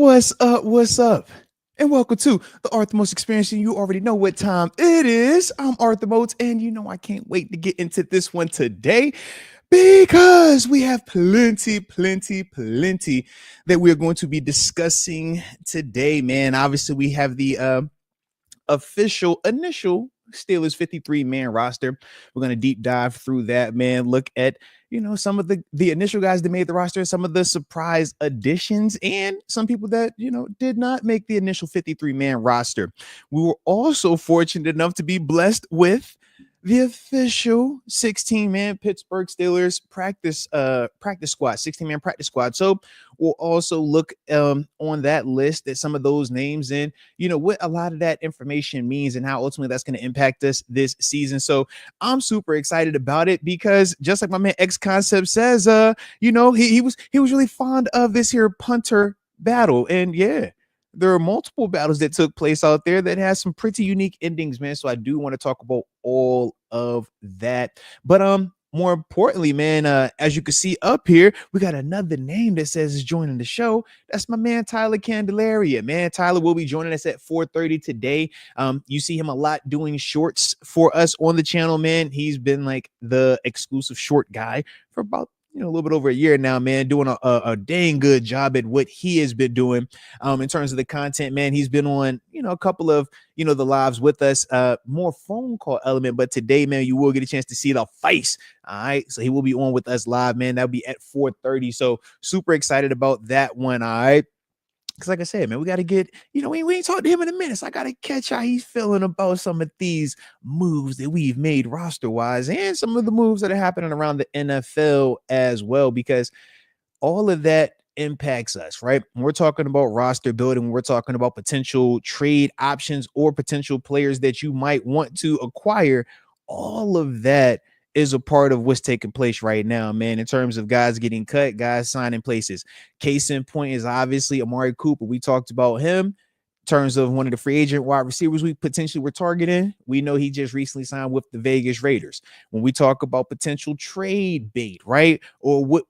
What's up? What's up? And welcome to the Arthur Moats Experience. And you already know what time it is. I'm Arthur Moats, and you know I can't wait to get into this one today because we have plenty that we're going to be discussing today, man. Obviously, we have the initial Steelers 53-man roster. We're going to deep dive through that, man. Look at, some of the initial guys that made the roster, some of the surprise additions, and some people that, did not make the initial 53-man roster. We were also fortunate enough to be blessed with the official 16-man Pittsburgh Steelers practice squad, 16-man practice squad. So we'll also look on that list at some of those names and what a lot of that information means and how ultimately that's going to impact us this season. So I'm super excited about it because just like my man X Concept says, he was really fond of this here punter battle. And yeah, there are multiple battles that took place out there that has some pretty unique endings, man. So I do want to talk about all of that. But more importantly, man, as you can see up here, we got another name that says is joining the show. That's my man Tyler Candelaria. Man, Tyler will be joining us at 4:30 today. You see him a lot doing shorts for us on the channel, man. He's been like the exclusive short guy for about a little bit over a year now, man, doing a dang good job at what he has been doing in terms of the content, man. He's been on, a couple of, the lives with us, more phone call element. But today, man, you will get a chance to see the face. All right. So he will be on with us live, man. That'll be at 4:30. So super excited about that one. All right. Because like I said, man, we got to get, we ain't talked to him in a minute. So I got to catch how he's feeling about some of these moves that we've made roster-wise and some of the moves that are happening around the NFL as well, because all of that impacts us, right? When we're talking about roster building, we're talking about potential trade options or potential players that you might want to acquire. All of that is a part of what's taking place right now, man, in terms of guys getting cut, guys signing places. Case in point is obviously Amari Cooper. We talked about him in terms of one of the free agent wide receivers we potentially were targeting. We know he just recently signed with the Vegas Raiders. When we talk about potential trade bait, right? Or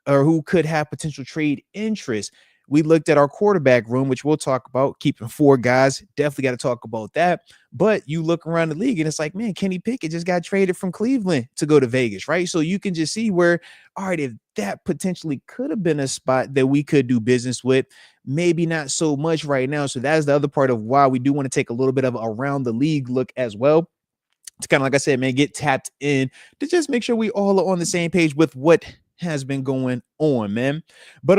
who could have potential trade interest, we looked at our quarterback room, which we'll talk about, keeping 4 guys. Definitely got to talk about that. But you look around the league and it's like, man, Kenny Pickett just got traded from Cleveland to go to Vegas, right? So you can just see where, all right, if that potentially could have been a spot that we could do business with, maybe not so much right now. So that's the other part of why we do want to take a little bit of a around the league look as well. It's kind of like I said, man, get tapped in to just make sure we all are on the same page with what has been going on, man. But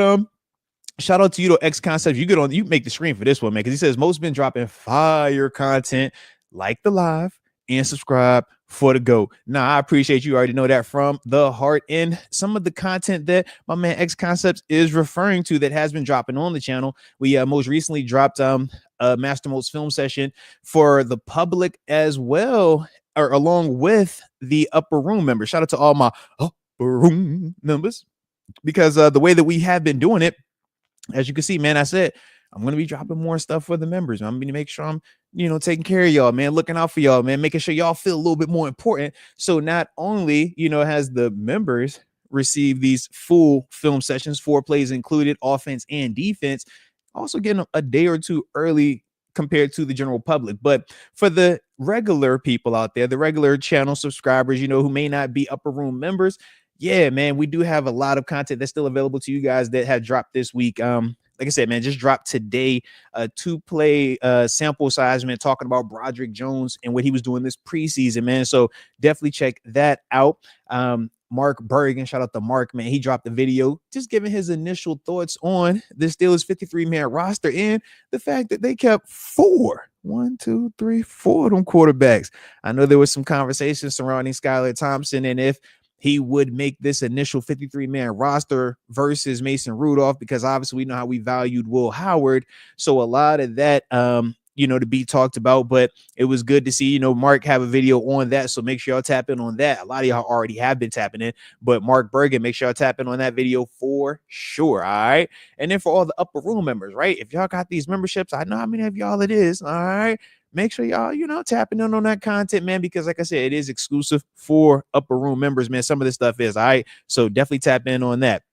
shout out to you, X Concept. You make the screen for this one, man, because he says most been dropping fire content like the live and subscribe for the go. Nah, I appreciate you. Already know that from the heart. And some of the content that my man X Concepts is referring to that has been dropping on the channel. We most recently dropped a Master Moats film session for the public as well, or along with the upper room members. Shout out to all my upper room members, because the way that we have been doing it, as you can see, man, I said I'm going to be dropping more stuff for the members. I'm going to make sure I'm, taking care of y'all, man, looking out for y'all, man, making sure y'all feel a little bit more important. So not only, has the members receive these full film sessions, 4 plays included, offense and defense, also getting a day or two early compared to the general public. But for the regular people out there, the regular channel subscribers, who may not be upper room members, yeah, man, we do have a lot of content that's still available to you guys that have dropped this week. Like I said, man, just dropped today a 2-play sample size, man, talking about Broderick Jones and what he was doing this preseason, man. So definitely check that out. Mark Bergen, shout out to Mark, man. He dropped the video just giving his initial thoughts on the Steelers 53-man roster and the fact that they kept 4 of them quarterbacks. I know there was some conversation surrounding Skylar Thompson and if he would make this initial 53-man roster versus Mason Rudolph, because obviously we know how we valued Will Howard. So a lot of that, to be talked about, but it was good to see, Mark have a video on that. So make sure y'all tap in on that. A lot of y'all already have been tapping in, but Mark Bergen, make sure y'all tap in on that video for sure. All right. And then for all the upper room members, right? If y'all got these memberships, I know how many of y'all it is. All right. Make sure y'all, tapping in on that content, man, because like I said, it is exclusive for upper room members, man. Some of this stuff is all right. So definitely tap in on that.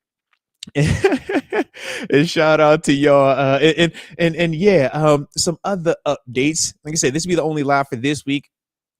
And shout out to y'all. And yeah, some other updates. Like I said, this will be the only live for this week.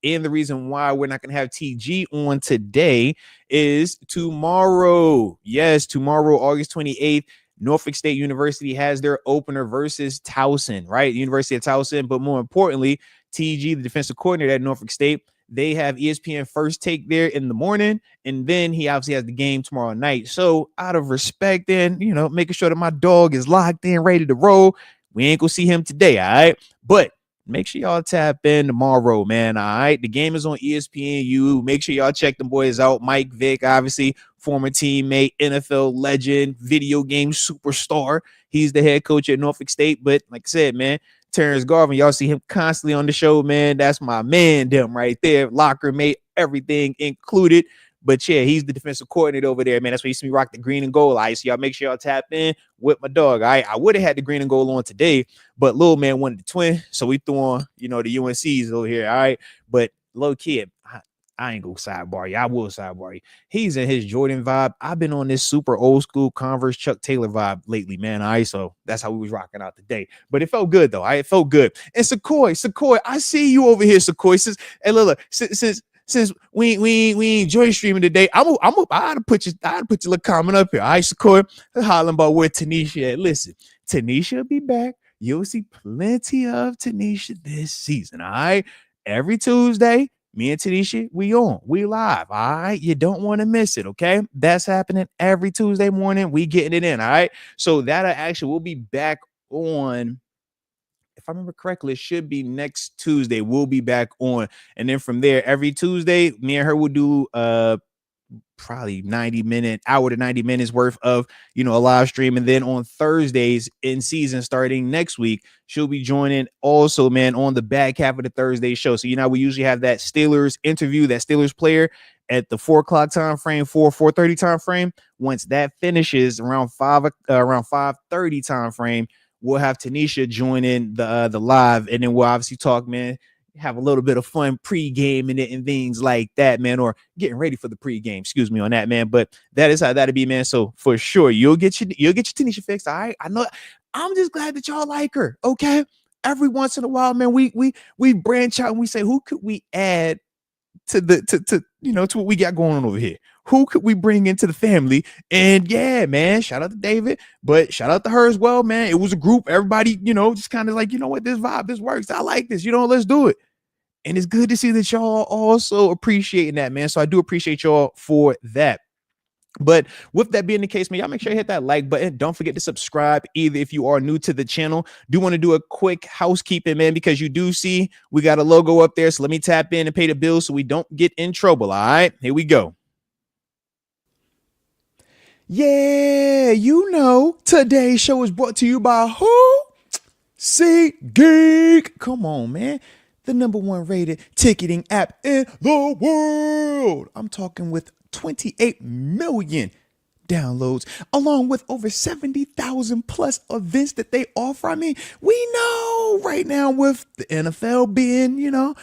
And the reason why we're not going to have TG on today is tomorrow. Yes, tomorrow, August 28th, Norfolk State University has their opener versus Towson, right? University of Towson. But more importantly, TG, the defensive coordinator at Norfolk State, they have ESPN First Take there in the morning, and then he obviously has the game tomorrow night. So out of respect and, making sure that my dog is locked in, ready to roll, we ain't gonna see him today, all right? But make sure y'all tap in tomorrow, man. All right. The game is on ESPNU. Make sure y'all check them boys out. Mike Vick, obviously, former teammate, NFL legend, video game superstar. He's the head coach at Norfolk State. But like I said, man, Terrence Garvin, y'all see him constantly on the show, man. That's my man, them right there. Locker mate, everything included. But yeah, he's the defensive coordinator over there, man. That's why you see me rock the green and gold. All right, so y'all make sure y'all tap in with my dog. All right, I would have had the green and gold on today, but little man wanted the twin, so we threw on, the UNCs over here. All right, but low kid, I ain't gonna sidebar you. I will sidebar you. He's in his Jordan vibe. I've been on this super old school Converse Chuck Taylor vibe lately, man. All right, so that's how we was rocking out today. But it felt good though. All right, it felt good. And Sequoia, I see you over here, Sequoia. Look, since we ain't joy streaming today, I had to put your little comment up here. All right, Sequoia, hollering about where Tanisha at. Listen, Tanisha will be back. You'll see plenty of Tanisha this season. All right, every Tuesday. Me and Tanisha, we live. All right. You don't want to miss it. Okay. That's happening every Tuesday morning. We getting it in. All right. So that actually will be back on. If I remember correctly, it should be next Tuesday. We'll be back on. And then from there, every Tuesday, me and her will do probably 90 hour to 90 minutes worth of a live stream. And then on Thursdays in season starting next week, she'll be joining also, man, on the back half of the Thursday show. So we usually have that Steelers interview, that Steelers player at the 4:00 time frame, 4:30 time frame. Once that finishes around 5:30 time frame, we'll have Tanisha join in the live, and then we'll obviously talk, man, have a little bit of fun pre-game in it and things like that, man, or getting ready for the pre-game. Excuse me on that, man. But that is how that'll be, man. So for sure, you'll get your Tanisha fixed. All right. I know. I'm just glad that y'all like her. Okay. Every once in a while, man, we branch out and we say, who could we add to to what we got going on over here? Who could we bring into the family? And yeah, man, shout out to David, but shout out to her as well, man. It was a group, everybody, just kind of like, what, this vibe, this works. I like this, let's do it. And it's good to see that y'all also appreciating that, man. So I do appreciate y'all for that. But with that being the case, man, y'all make sure you hit that like button. Don't forget to subscribe either if you are new to the channel. Do want to do a quick housekeeping, man, because you do see we got a logo up there. So let me tap in and pay the bill so we don't get in trouble. All right, here we go. Yeah, today's show is brought to you by who? SeatGeek. Come on, man. The #1 rated ticketing app in the world. I'm talking with 28 million downloads, along with over 70,000 plus events that they offer. I mean, we know right now with the NFL being,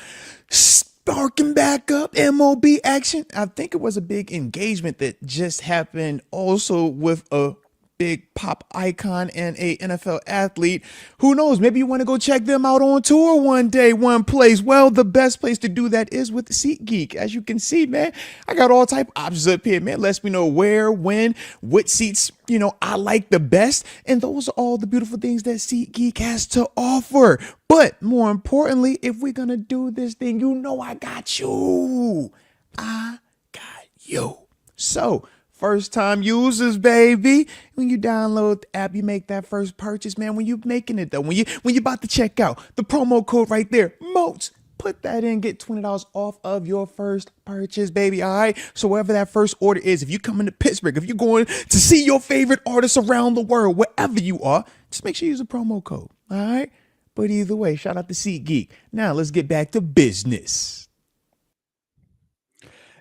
sparking back up MLB action. I think it was a big engagement that just happened also with a big pop icon and a NFL athlete. Who knows? Maybe you want to go check them out on tour one day, one place. Well, the best place to do that is with SeatGeek. As you can see, man, I got all type of options up here, man. Lets me know where, when, what seats, I like the best. And those are all the beautiful things that SeatGeek has to offer. But more importantly, if we're going to do this thing, I got you. I got you. So, first time users, baby. When you download the app, you make that first purchase, man. When you making it though, when you about to check out, the promo code right there, Moats. Put that in, get $20 off of your first purchase, baby. All right. So wherever that first order is, if you coming to Pittsburgh, if you're going to see your favorite artists around the world, wherever you are, just make sure you use a promo code. All right. But either way, shout out to SeatGeek. Now let's get back to business.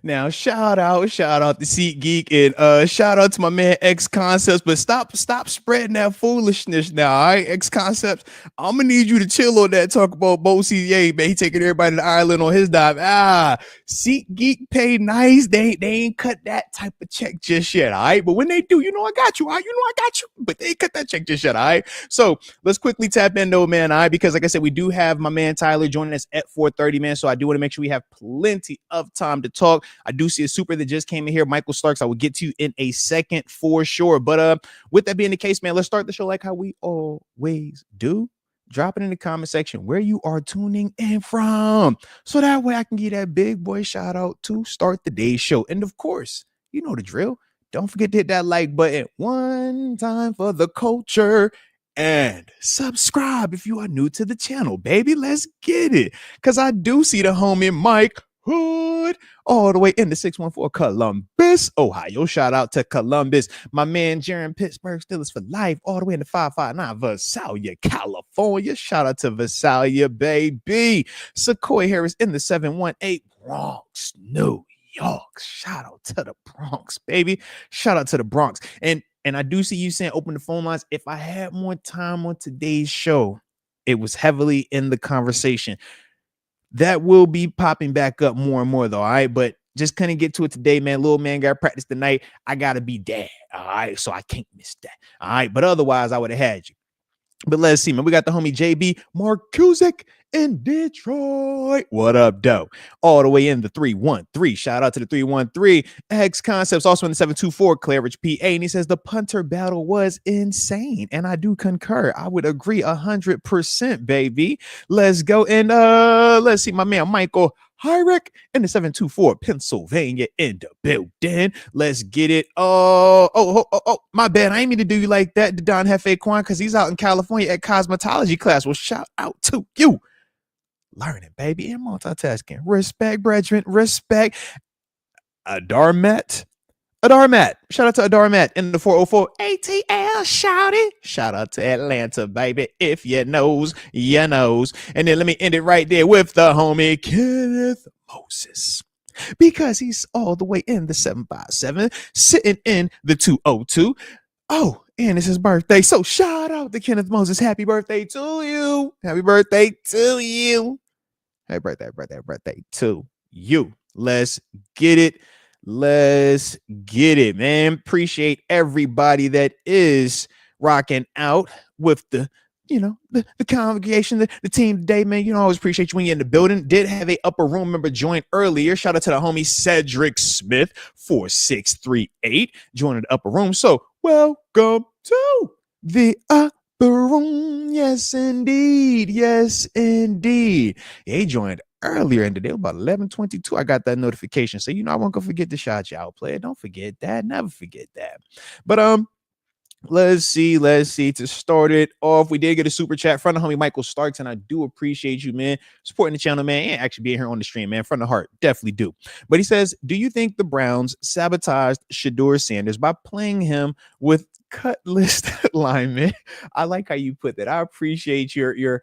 Now, shout out to SeatGeek and shout out to my man X Concepts. But stop spreading that foolishness now. All right, X Concepts. I'm gonna need you to chill on that. Talk about Bo CA, man. He taking everybody to Ireland on his dive. SeatGeek pay nice. They ain't cut that type of check just yet. All right, but when they do, you know I got you. All right, you know I got you. But they ain't cut that check just yet. All right. So let's quickly tap in though, man. All right, because like I said, we do have my man Tyler joining us at 4:30, man. So I do want to make sure we have plenty of time to talk. I do see a super that just came in here, Michael Starks. I will get to you in a second for sure. But with that being the case, man, let's start the show like how we always do. Drop it in the comment section where you are tuning in from, so that way I can give that big boy shout out to start the day's show. And of course, you know the drill. Don't forget to hit that like button one time for the culture. And subscribe if you are new to the channel, baby. Let's get it. Because I do see the homie Mike Hood all the way in the 614 Columbus, Ohio. Shout out to Columbus. My man Jaron Pittsburgh Steelers for life all the way in the 559 Visalia, California. Shout out to Visalia, baby. Sequoia Harris in the 718 Bronx, New York. Shout out to the Bronx, baby. Shout out to the Bronx. And I do see you saying open the phone lines. If I had more time on today's show, it was heavily in the conversation. That will be popping back up more and more, though. All right. But just couldn't get to it today, man. Little man got to practice tonight. I got to be dad. All right. So I can't miss that. All right. But otherwise, I would have had you. But let's see, man. We got the homie JB Marcusic in Detroit. What up, doe? All the way in the 313. Shout out to the 313. X Concepts also in the 724 Claridge, PA. And he says the punter battle was insane. And I do concur. I would agree 100%, baby. Let's go. And let's see, my man Michael Hyrick in the 724 Pennsylvania in the building. Let's get it. Oh, my bad. I ain't mean to do you like that to Don Hefe Kwan, because he's out in California at cosmetology class. Well, shout out to you. Learning, baby, and multitasking. Respect, brethren. Respect. Adarmat. Shout out to Adarmat in the 404 ATL. Shout it. Shout out to Atlanta, baby. If you knows, you knows. And then let me end it right there with the homie Kenneth Moses, because he's all the way in the 757, sitting in the 202. Oh, and it's his birthday. So shout out to Kenneth Moses. Happy birthday to you. Happy birthday to you. Happy birthday to you. Let's get it. Let's get it, man. Appreciate everybody that is rocking out with the congregation, the team today, man. You know, I always appreciate you when you're in the building. Did have a upper room member join earlier. Shout out to the homie Cedric Smith 4638 joining the upper room. So welcome to the upper room. Yes, indeed. Yes, indeed. He joined earlier in the day, about 11:22. I got that notification. So, I won't go forget to shout you out, player. Don't forget that. Never forget that. But let's see. To start it off, we did get a super chat from the homie Michael Starks, and I do appreciate you, man, supporting the channel, man, and actually being here on the stream, man, from the heart. Definitely do. But he says, do you think the Browns sabotaged Shedeur Sanders by playing him with cut list linemen? I like how you put that. I appreciate your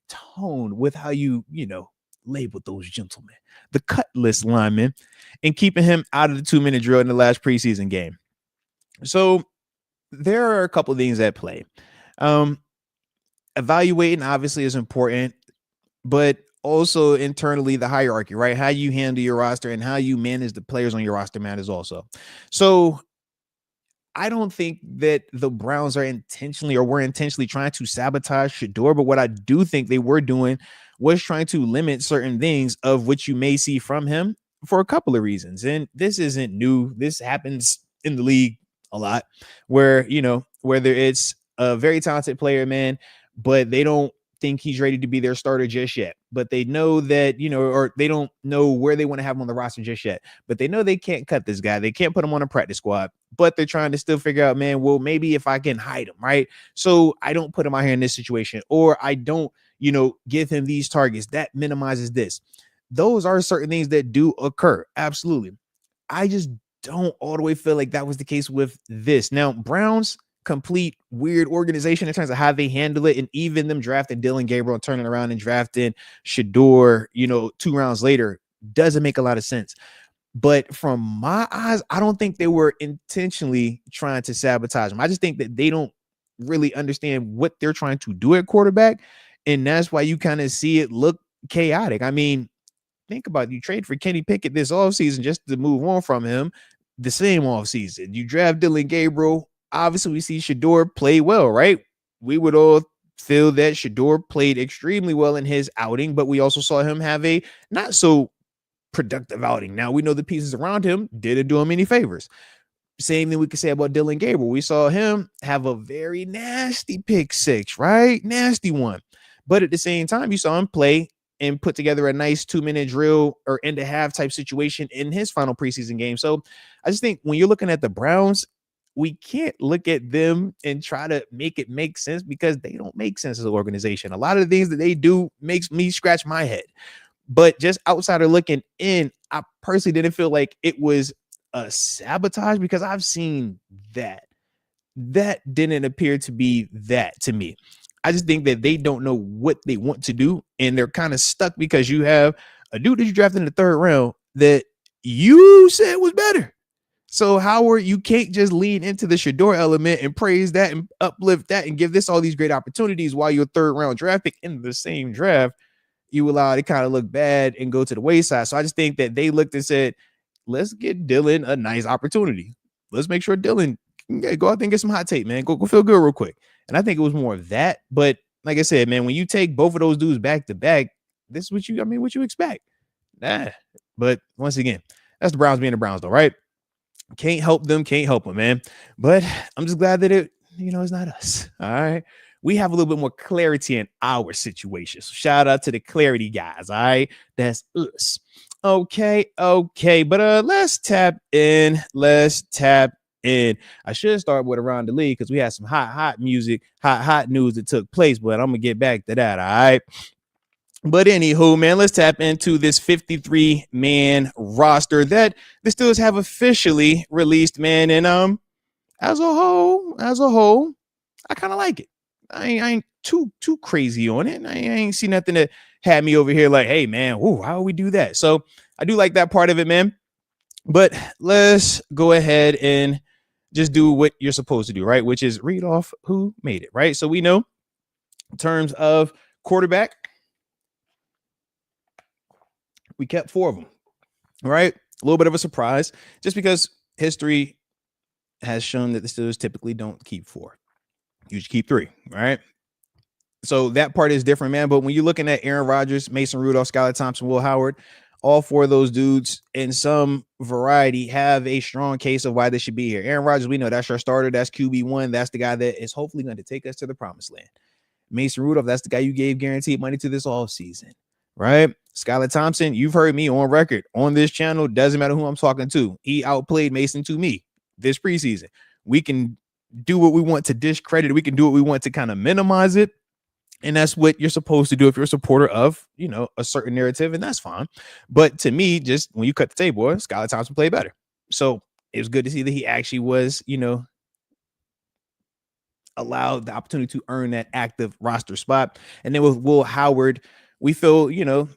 tone with how you labeled those gentlemen, the cut list linemen, and keeping him out of the 2-minute drill in the last preseason game. So there are a couple of things at play. Evaluating obviously is important, but also internally the hierarchy, right? How you handle your roster and how you manage the players on your roster matters also. So I don't think that the Browns were intentionally trying to sabotage Shedeur, but what I do think they were doing was trying to limit certain things of which you may see from him for a couple of reasons. And this isn't new. This happens in the league a lot, where, whether it's a very talented player, man, but they don't think he's ready to be their starter just yet, but they know that, or they don't know where they want to have him on the roster just yet, but they know they can't cut this guy. They can't put him on a practice squad, but they're trying to still figure out, man, well, maybe if I can hide him, right? So I don't put him out here in this situation, or I don't, give him these targets that minimizes this. Those are certain things that do occur. Absolutely. I just don't all the way feel like that was the case with this. Now, Browns, complete weird organization in terms of how they handle it, and even them drafting Dylan Gabriel and turning around and drafting Shedeur, 2 rounds later, doesn't make a lot of sense. But from my eyes, I don't think they were intentionally trying to sabotage him. I just think that they don't really understand what they're trying to do at quarterback. And that's why you kind of see it look chaotic. I mean, think about it. You trade for Kenny Pickett this offseason just to move on from him the same offseason. You draft Dylan Gabriel. Obviously, we see Shedeur play well, right? We would all feel that Shedeur played extremely well in his outing, but we also saw him have a not so productive outing. Now we know the pieces around him didn't do him any favors. Same thing we could say about Dylan Gabriel. We saw him have a very nasty pick six, right? Nasty one. But at the same time, you saw him play and put together a nice 2-minute drill or end of half type situation in his final preseason game. So I just think when you're looking at the Browns, we can't look at them and try to make it make sense because they don't make sense as an organization. A lot of the things that they do makes me scratch my head. But just outsider looking in, I personally didn't feel like it was a sabotage because I've seen that. That didn't appear to be that to me. I just think that they don't know what they want to do, and they're kind of stuck because you have a dude that you drafted in the 3rd round that you said was better. So Howard, you can't just lean into the Shedeur element and praise that and uplift that and give this all these great opportunities while your 3rd round draft pick in the same draft, you allow it to kind of look bad and go to the wayside. So I just think that they looked and said, let's get Dylan a nice opportunity. Let's make sure Dylan can go out there and get some hot tape, man. Go feel good real quick. And I think it was more of that. But like I said, man, when you take both of those dudes back to back, this is what you expect. Nah. But once again, that's the Browns being the Browns, though, right? Can't help them, man. But I'm just glad that it's not us. All right. We have a little bit more clarity in our situation. So shout out to the clarity guys. All right. That's us. Okay. But let's tap in. I should start with around the league because we had some hot music, hot news that took place, but I'm gonna get back to that. All right. But anywho, man, let's tap into this 53-man roster that the Steelers have officially released, man. And as a whole, I kind of like it. I ain't too crazy on it. I ain't see nothing that had me over here like, hey, man, how do we do that? So I do like that part of it, man. But let's go ahead and just do what you're supposed to do, right? Which is read off who made it, right? So we know in terms of quarterback, we kept 4 of them, right? A little bit of a surprise just because history has shown that the Steelers typically don't keep 4. You should keep 3, right? So that part is different, man. But when you're looking at Aaron Rodgers, Mason Rudolph, Skylar Thompson, Will Howard, all 4 of those dudes in some variety have a strong case of why they should be here. Aaron Rodgers, we know that's your starter. That's QB1. That's the guy that is hopefully going to take us to the promised land. Mason Rudolph, that's the guy you gave guaranteed money to this offseason, right? Skylar Thompson, you've heard me on record on this channel. Doesn't matter who I'm talking to. He outplayed Mason to me this preseason. We can do what we want to discredit. We can do what we want to kind of minimize it. And that's what you're supposed to do if you're a supporter of, a certain narrative, and that's fine. But to me, just when you cut the table, Skylar Thompson played better. So it was good to see that he actually was, allowed the opportunity to earn that active roster spot. And then with Will Howard, we feel,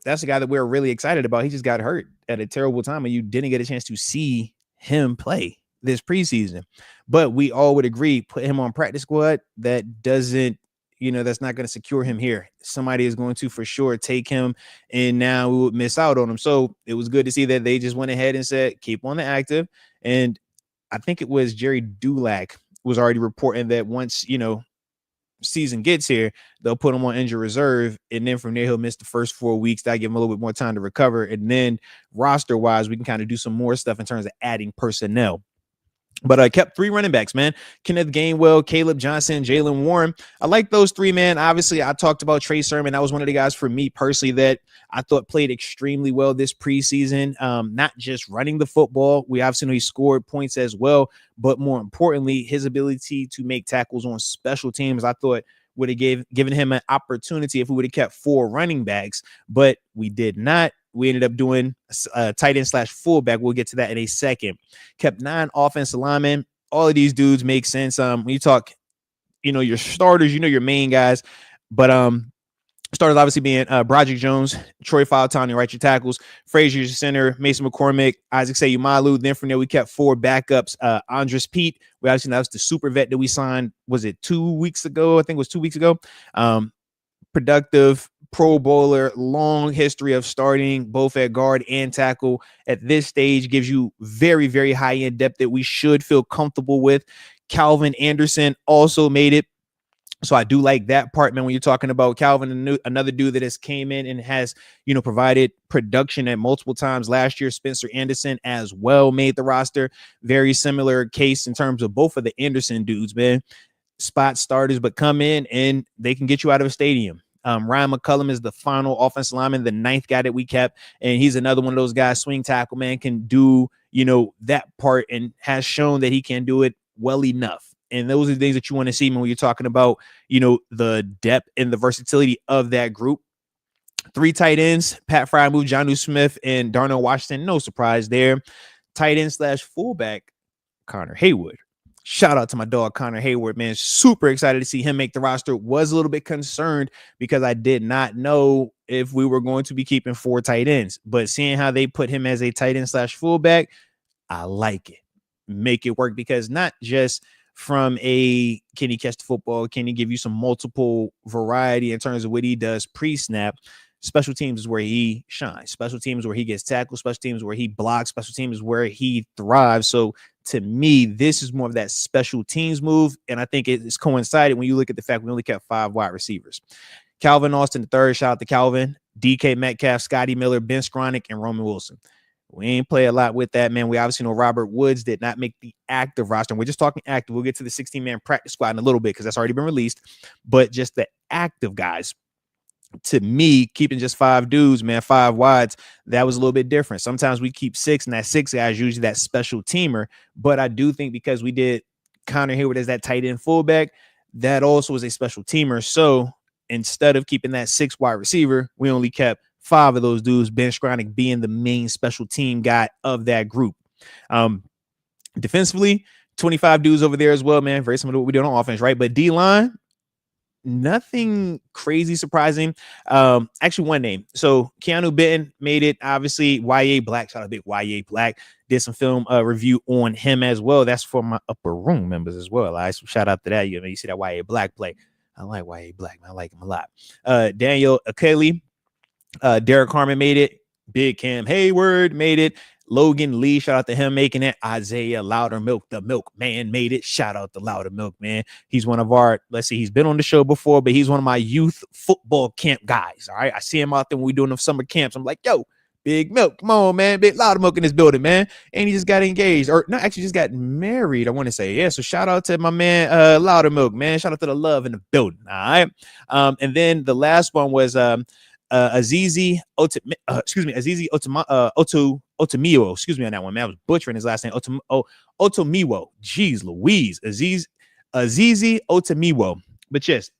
that's a guy that we're really excited about. He just got hurt at a terrible time, and you didn't get a chance to see him play this preseason. But we all would agree, put him on practice squad. That doesn't, that's not going to secure him here. Somebody is going to for sure take him, and now we would miss out on him. So it was good to see that they just went ahead and said, keep on the active. And I think it was Jerry Dulac was already reporting that once, season gets here, they'll put him on injured reserve. And then from there, he'll miss the first 4 weeks. That give him a little bit more time to recover. And then roster wise, we can kind of do some more stuff in terms of adding personnel. But I kept 3 running backs, man. Kenneth Gainwell, Caleb Johnson, Jalen Warren. I like those 3, man. Obviously, I talked about Trey Sermon. That was one of the guys for me personally that I thought played extremely well this preseason. Not just running the football. We obviously know he scored points as well. But more importantly, his ability to make tackles on special teams, I thought would have given him an opportunity if we would have kept 4 running backs. But we did not. We ended up doing tight end / fullback. We'll get to that in a second. Kept 9 offensive linemen. All of these dudes make sense. When you talk, your starters, your main guys. But Starters obviously being Broderick Jones, Troy Falatani, right, your tackles, Frazier, your center, Mason McCormick, Isaac Seumalo. Then from there, we kept 4 backups. Andres Pete, we obviously, that was the super vet that we signed, was it 2 weeks ago? I think it was 2 weeks ago. Productive Pro Bowler, long history of starting both at guard and tackle. At this stage, gives you very, very high end depth that we should feel comfortable with. Calvin Anderson also made it. So I do like that part, man. When you're talking about Calvin, another dude that has came in and has, provided production at multiple times last year. Spencer Anderson as well made the roster. Very similar case in terms of both of the Anderson dudes, man. Spot starters, but come in and they can get you out of a stadium. Ryan McCullum is the final offensive lineman, the 9th guy that we kept, and he's another one of those guys, swing tackle, man, can do, that part and has shown that he can do it well enough. And those are the things that you want to see when you're talking about, the depth and the versatility of that group. 3 tight ends, Pat Frymouth, Jonnu Smith, and Darnell Washington. No surprise there. Tight end / fullback, Connor Haywood. Shout out to my dog, Connor Hayward, man. Super excited to see him make the roster. Was a little bit concerned because I did not know if we were going to be keeping 4 tight ends. But seeing how they put him as a tight end / fullback, I like it. Make it work, because not just from a can he catch the football, can he give you some multiple variety in terms of what he does pre-snap. Special teams is where he shines. Special teams where he gets tackled. Special teams where he blocks. Special teams where he thrives. So to me, this is more of that special teams move. And I think it's coincided when you look at the fact we only kept 5 wide receivers. Calvin Austin III, shout out to Calvin, DK Metcalf, Scotty Miller, Ben Skronik, and Roman Wilson. We ain't play a lot with that, man. We obviously know Robert Woods did not make the active roster. And we're just talking active. We'll get to the 16-man practice squad in a little bit because that's already been released. But just the active guys, to me, keeping just 5 dudes, man, 5 wides, that was a little bit different. Sometimes we keep 6, and that 6 guys usually that special teamer. But I do think because we did Connor Hayward as that tight end fullback, that also is a special teamer. So instead of keeping that 6 wide receiver, we only kept 5 of those dudes, Ben Skronik being the main special team guy of that group. Defensively, 25 dudes over there as well, man. Very similar to what we do on offense, right? But D-line, nothing crazy surprising. Actually, one name. So Keanu Benton made it. Obviously, YA Black. Shout out to big YA Black. Did some film review on him as well. That's for my upper room members as well. I shout out to that. You see that YA Black play. I like YA Black, man. I like him a lot. Daniel Akeli, Derek Harmon made it. Big Cam Hayward made it. Logan Lee, shout out to him making it. Isaiah Loudermilk, the Milkman, made it. Shout out to Loudermilk, man. He's one of our, he's been on the show before, but he's one of my youth football camp guys. All right. I see him out there when we're doing the summer camps. I'm like, yo, Big Milk, come on, man. Big Loudermilk in this building, man. And he just got engaged, or not, actually just got married, I want to say. Yeah. So shout out to my man, Loudermilk, man. Shout out to the love in the building. All right. And then the last one was, Azizi Otomiwo. Excuse me on that one, man. I was butchering his last name. Otomiwo. Jeez Louise. Azizi Otomiwo. But yes,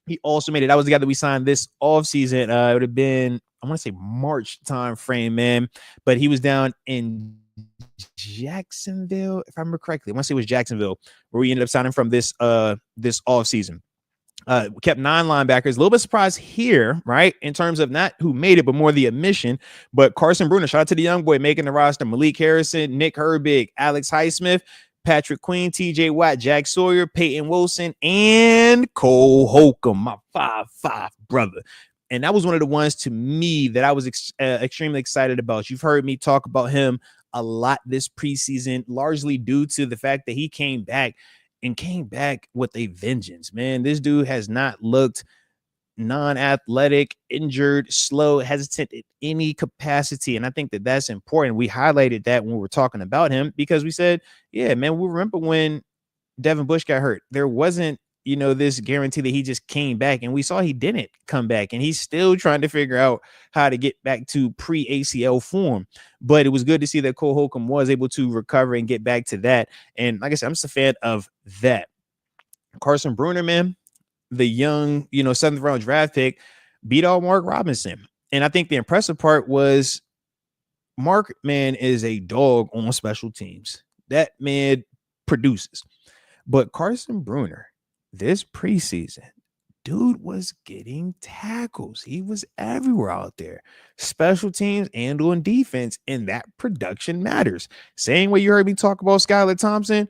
he also made it. That was the guy that we signed this offseason. It would have been, I want to say March time frame, man. But he was down in Jacksonville, if I remember correctly. I want to say it was Jacksonville, where we ended up signing from this offseason. We kept 9 linebackers. A little bit surprised here, right? In terms of not who made it, but more the admission. But Carson Bruner, shout out to the young boy making the roster. Malik Harrison, Nick Herbig, Alex Highsmith, Patrick Queen, TJ Watt, Jack Sawyer, Peyton Wilson, and Cole Holcomb, my 5'5" brother. And that was one of the ones to me that I was extremely excited about. You've heard me talk about him a lot this preseason, largely due to the fact that he came back with a vengeance, man. This dude has not looked non-athletic, injured, slow, hesitant in any capacity. And I think that that's important. We highlighted that when we were talking about him because we said, yeah, man, we remember when Devin Bush got hurt. There wasn't, this guarantee that he just came back, and we saw he didn't come back, and he's still trying to figure out how to get back to pre-ACL form. But it was good to see that Cole Holcomb was able to recover and get back to that. And like I said, I'm just a fan of that. Carson Bruner, man, the young, 7th round draft pick, beat out Mark Robinson. And I think the impressive part was Mark, man, is a dog on special teams. That man produces. But Carson Bruner, this preseason, dude was getting tackles. He was everywhere out there, special teams and on defense, and that production matters. Same way you heard me talk about Skylar Thompson,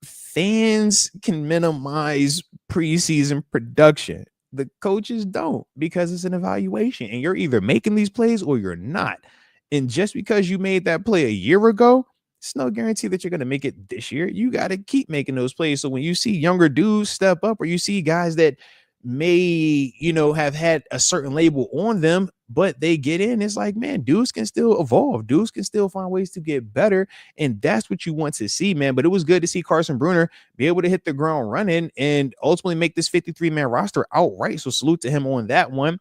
fans can minimize preseason production. The coaches don't, because it's an evaluation and you're either making these plays or you're not. And just because you made that play a year ago, it's no guarantee that you're going to make it this year. You got to keep making those plays. So when you see younger dudes step up, or you see guys that may, have had a certain label on them, but they get in, it's like, man, dudes can still evolve. Dudes can still find ways to get better. And that's what you want to see, man. But it was good to see Carson Bruner be able to hit the ground running and ultimately make this 53-man roster outright. So salute to him on that one.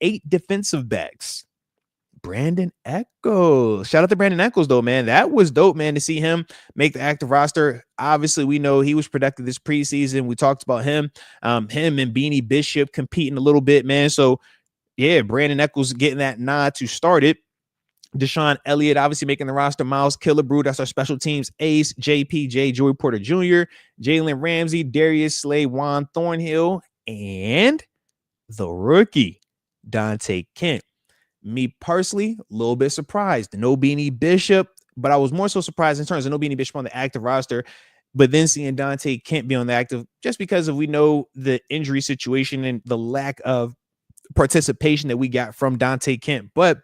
8 defensive backs. Brandon Echols. Shout out to Brandon Echols, though, man. That was dope, man, to see him make the active roster. Obviously, we know he was productive this preseason. We talked about him and Beanie Bishop competing a little bit, man. So, yeah, Brandon Echols getting that nod to start it. Deshaun Elliott obviously making the roster. Miles Killebrew, that's our special teams ace. JPJ, Joey Porter Jr., Jalen Ramsey, Darius Slay, Juan Thornhill, and the rookie, Dante Kent. Me personally, a little bit surprised. No Beanie Bishop, but I was more so surprised in terms of no Beanie Bishop on the active roster, but then seeing Dante Kent be on the active just because of, we know, the injury situation and the lack of participation that we got from Dante Kent. But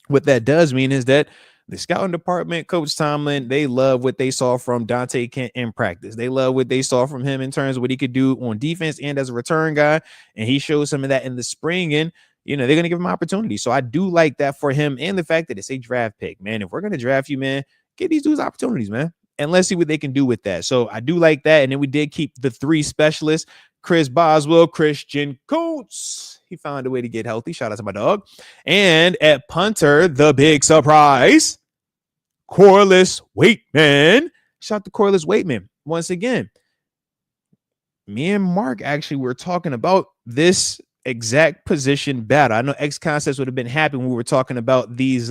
what that does mean is that the scouting department, Coach Tomlin, they love what they saw from Dante Kent in practice. They love what they saw from him in terms of what he could do on defense and as a return guy. And he showed some of that in the spring, and they're going to give him opportunity. So I do like that for him, and the fact that it's a draft pick, man. If we're going to draft you, man, give these dudes opportunities, man. And let's see what they can do with that. So I do like that. And then we did keep the 3 specialists, Chris Boswell, Christian Coates. He found a way to get healthy. Shout out to my dog. And at punter, the big surprise, Corliss Waitman. Shout out to Corliss Waitman. Once again, me and Mark actually were talking about this exact position battle. I know X Concepts would have been happy when we were talking about these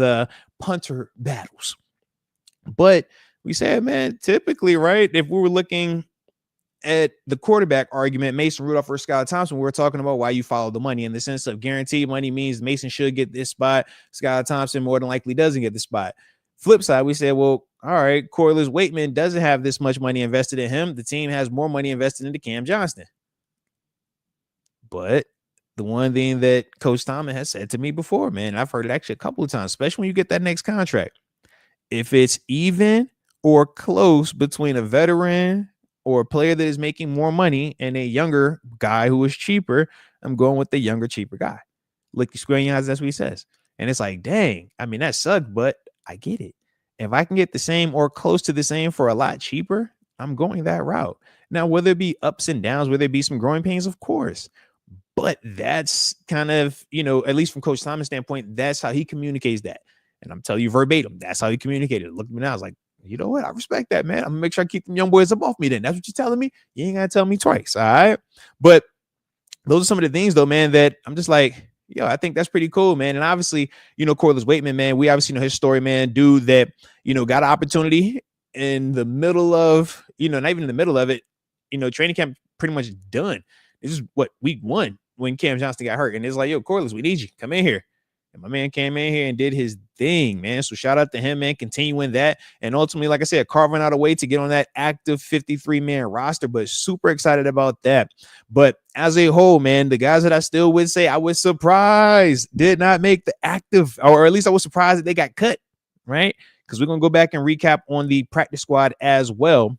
punter battles. But we said, man, typically, right, if we were looking at the quarterback argument, Mason Rudolph versus Skylar Thompson, we were talking about why you follow the money, in the sense of guaranteed money means Mason should get this spot. Skylar Thompson more than likely doesn't get the spot. Flip side, we said, well, all right, Corliss Waitman doesn't have this much money invested in him. The team has more money invested into Cam Johnston. But the one thing that Coach Tomlin has said to me before, man, I've heard it actually a couple of times, especially when you get that next contract, if it's even or close between a veteran or a player that is making more money and a younger guy who is cheaper, I'm going with the younger, cheaper guy. Look, you square your eyes, that's what he says. And it's like, dang, I mean, that sucked, but I get it. If I can get the same or close to the same for a lot cheaper, I'm going that route. Now, whether it be ups and downs, whether it be some growing pains, of course. But that's kind of, at least from Coach Thomas' standpoint, that's how he communicates that. And I'm telling you verbatim, that's how he communicated. Look at me now. I was like, you know what? I respect that, man. I'm going to make sure I keep them young boys up off me then. That's what you're telling me? You ain't got to tell me twice, all right? But those are some of the things, though, man, that I'm just like, yo, I think that's pretty cool, man. And obviously, Corliss Waitman, man, we obviously know his story, man. Dude that, got an opportunity in the middle of, not even in the middle of it, training camp pretty much done. This is what, week 1 when Cam Johnston got hurt. And it's like, yo, Corliss, we need you. Come in here. And my man came in here and did his thing, man. So shout out to him, man, continuing that. And ultimately, like I said, carving out a way to get on that active 53-man roster, but super excited about that. But as a whole, man, the guys that I still would say I was surprised did not make the active, or at least I was surprised that they got cut, right? Because we're going to go back and recap on the practice squad as well.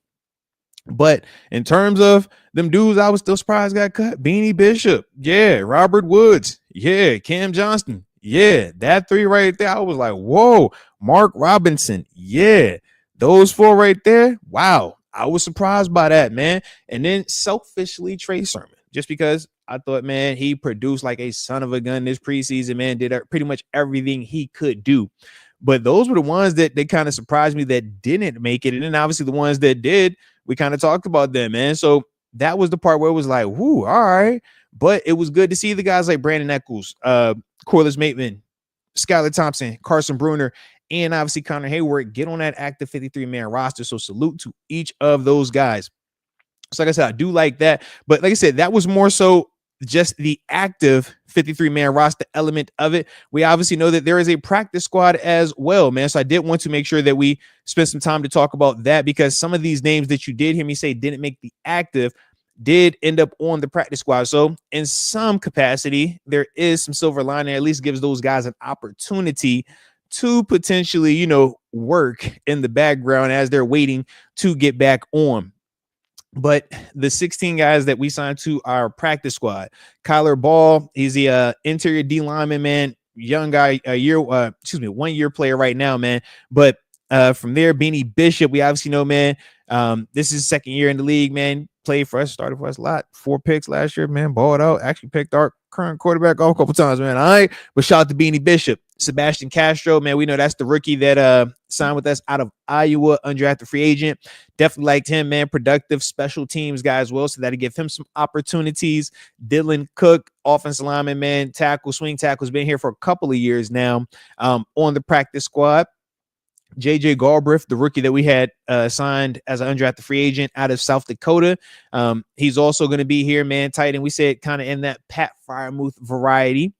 But in terms of them dudes, I was still surprised got cut. Beanie Bishop, yeah. Robert Woods, yeah. Cam Johnston, yeah. That 3 right there, I was like, whoa. Mark Robinson, yeah. Those 4 right there, wow. I was surprised by that, man. And then selfishly, Trey Sermon, just because I thought, man, he produced like a son of a gun this preseason, man. Did pretty much everything he could do. But those were the ones that they kind of surprised me that didn't make it. And then obviously the ones that did, we kind of talked about them, man. So that was the part where it was like, whoo, all right. But it was good to see the guys like Brandon Echols, Corliss Waitman, Skylar Thompson, Carson Bruner, and obviously Connor Hayward get on that active 53-man roster. So salute to each of those guys. So like I said, I do like that. But like I said, that was more so just the active 53-man roster element of it, we obviously know that there is a practice squad as well, man. So I did want to make sure that we spend some time to talk about that, because some of these names that you did hear me say didn't make the active did end up on the practice squad. So in some capacity, there is some silver lining. At least gives those guys an opportunity to potentially, work in the background as they're waiting to get back on. But the 16 guys that we signed to our practice squad, Kyler Ball, he's the interior D lineman, man. Young guy, 1 year player right now, man. But from there, Beanie Bishop, we obviously know, man. This is his second year in the league, man. Played for us, started for us a lot. 4 picks last year, man. Balled out. Actually picked our current quarterback off a couple times, man. All right. But shout out to Beanie Bishop. Sebastian Castro, man. We know that's the rookie that signed with us out of Iowa, undrafted free agent. Definitely liked him, man. Productive special teams guy as well. So that'll give him some opportunities. Dylan Cook, offensive lineman, man. Swing tackle, has been here for a couple of years now on the practice squad. JJ Galbraith, the rookie that we had signed as an undrafted free agent out of South Dakota. He's also going to be here, man. Tight end. We said kind of in that Pat Freiermuth variety.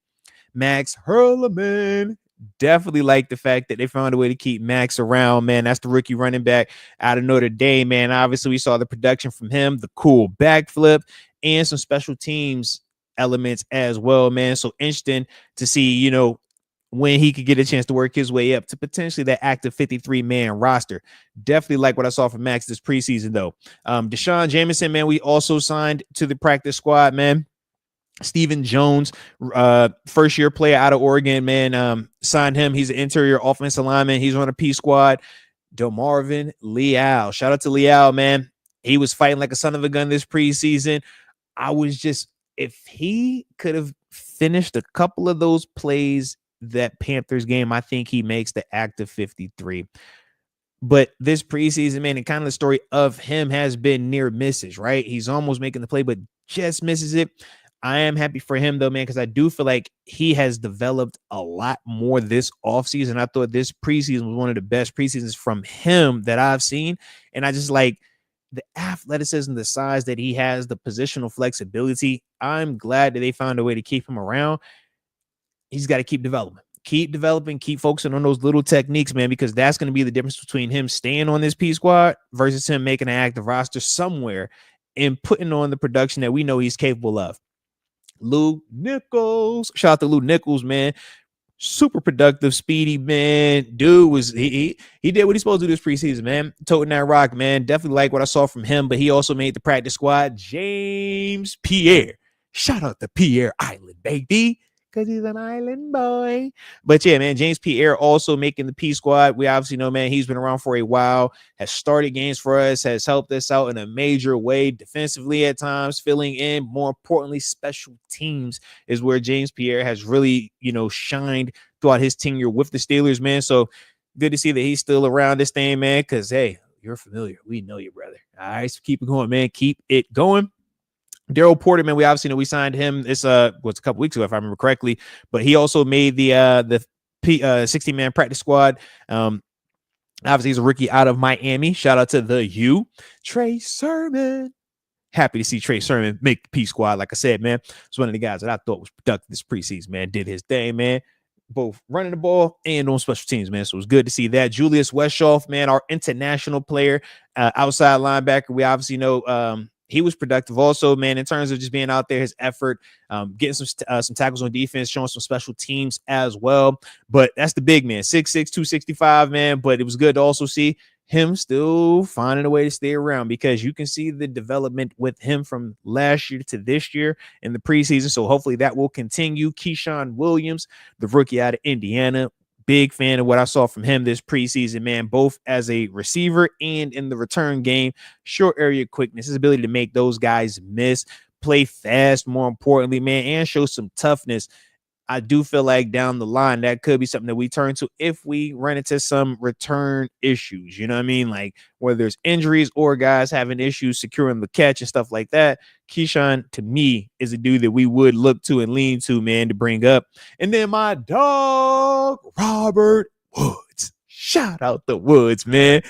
Max Hurleman. Definitely like the fact that they found a way to keep Max around, man. That's the rookie running back out of Notre Dame, man. Obviously, we saw the production from him, the cool backflip, and some special teams elements as well, man. So interesting to see, when he could get a chance to work his way up to potentially that active 53-man roster. Definitely like what I saw from Max this preseason, though. Deshaun Jameson, man, we also signed to the practice squad, man. Stephen Jones, first-year player out of Oregon, man, signed him. He's an interior offensive lineman. He's on a P squad. DeMarvin Leal. Shout out to Leal, man. He was fighting like a son of a gun this preseason. If he could have finished a couple of those plays that Panthers game, I think he makes the active 53. But this preseason, man, and kind of the story of him has been near misses, right? He's almost making the play, but just misses it. I am happy for him, though, man, because I do feel like he has developed a lot more this offseason. I thought this preseason was one of the best preseasons from him that I've seen. And I just like the athleticism, the size that he has, the positional flexibility. I'm glad that they found a way to keep him around. He's got to keep developing, keep focusing on those little techniques, man, because that's going to be the difference between him staying on this P squad versus him making an active roster somewhere and putting on the production that we know he's capable of. Lou Nichols, shout out to Lou Nichols, man. Super productive, speedy, man. Dude was he did what he's supposed to do this preseason, man. Toting that rock, man. Definitely like what I saw from him, but he also made the practice squad. James Pierre, shout out to Pierre Island, baby, because he's an island boy. But yeah, man, James Pierre also making the P squad. We obviously know, man, he's been around for a while, has started games for us, has helped us out in a major way defensively at times, filling in. More importantly, special teams is where James Pierre has really, shined throughout his tenure with the Steelers, man. So good to see that he's still around this thing, man, because, hey, you're familiar. We know you, brother. All right, so keep it going, man. Keep it going. Daryl Porter, man, we obviously know we signed him. It's a couple weeks ago, if I remember correctly, but he also made the 16-man practice squad. Obviously, he's a rookie out of Miami. Shout out to the U. Trey Sermon. Happy to see Trey Sermon make the P squad. Like I said, man, it's one of the guys that I thought was productive this preseason, man. Did his thing, man. Both running the ball and on special teams, man. So it was good to see that. Julius Westhoff, man, our international player, outside linebacker. We obviously know he was productive also, man, in terms of just being out there, his effort, getting some tackles on defense, showing some special teams as well. But that's the big man, 6'6", 265, man. But it was good to also see him still finding a way to stay around, because you can see the development with him from last year to this year in the preseason. So hopefully that will continue. Keyshawn Williams, the rookie out of Indiana. Big fan of what I saw from him this preseason, man, both as a receiver and in the return game. Short area quickness, his ability to make those guys miss, play fast, more importantly, man, and show some toughness. I do feel like down the line, that could be something that we turn to if we run into some return issues. You know what I mean? Like whether there's injuries or guys having issues securing the catch and stuff like that. Keyshawn, to me, is a dude that we would look to and lean to, man, to bring up. And then my dog, Robert Woods. Shout out the Woods, man.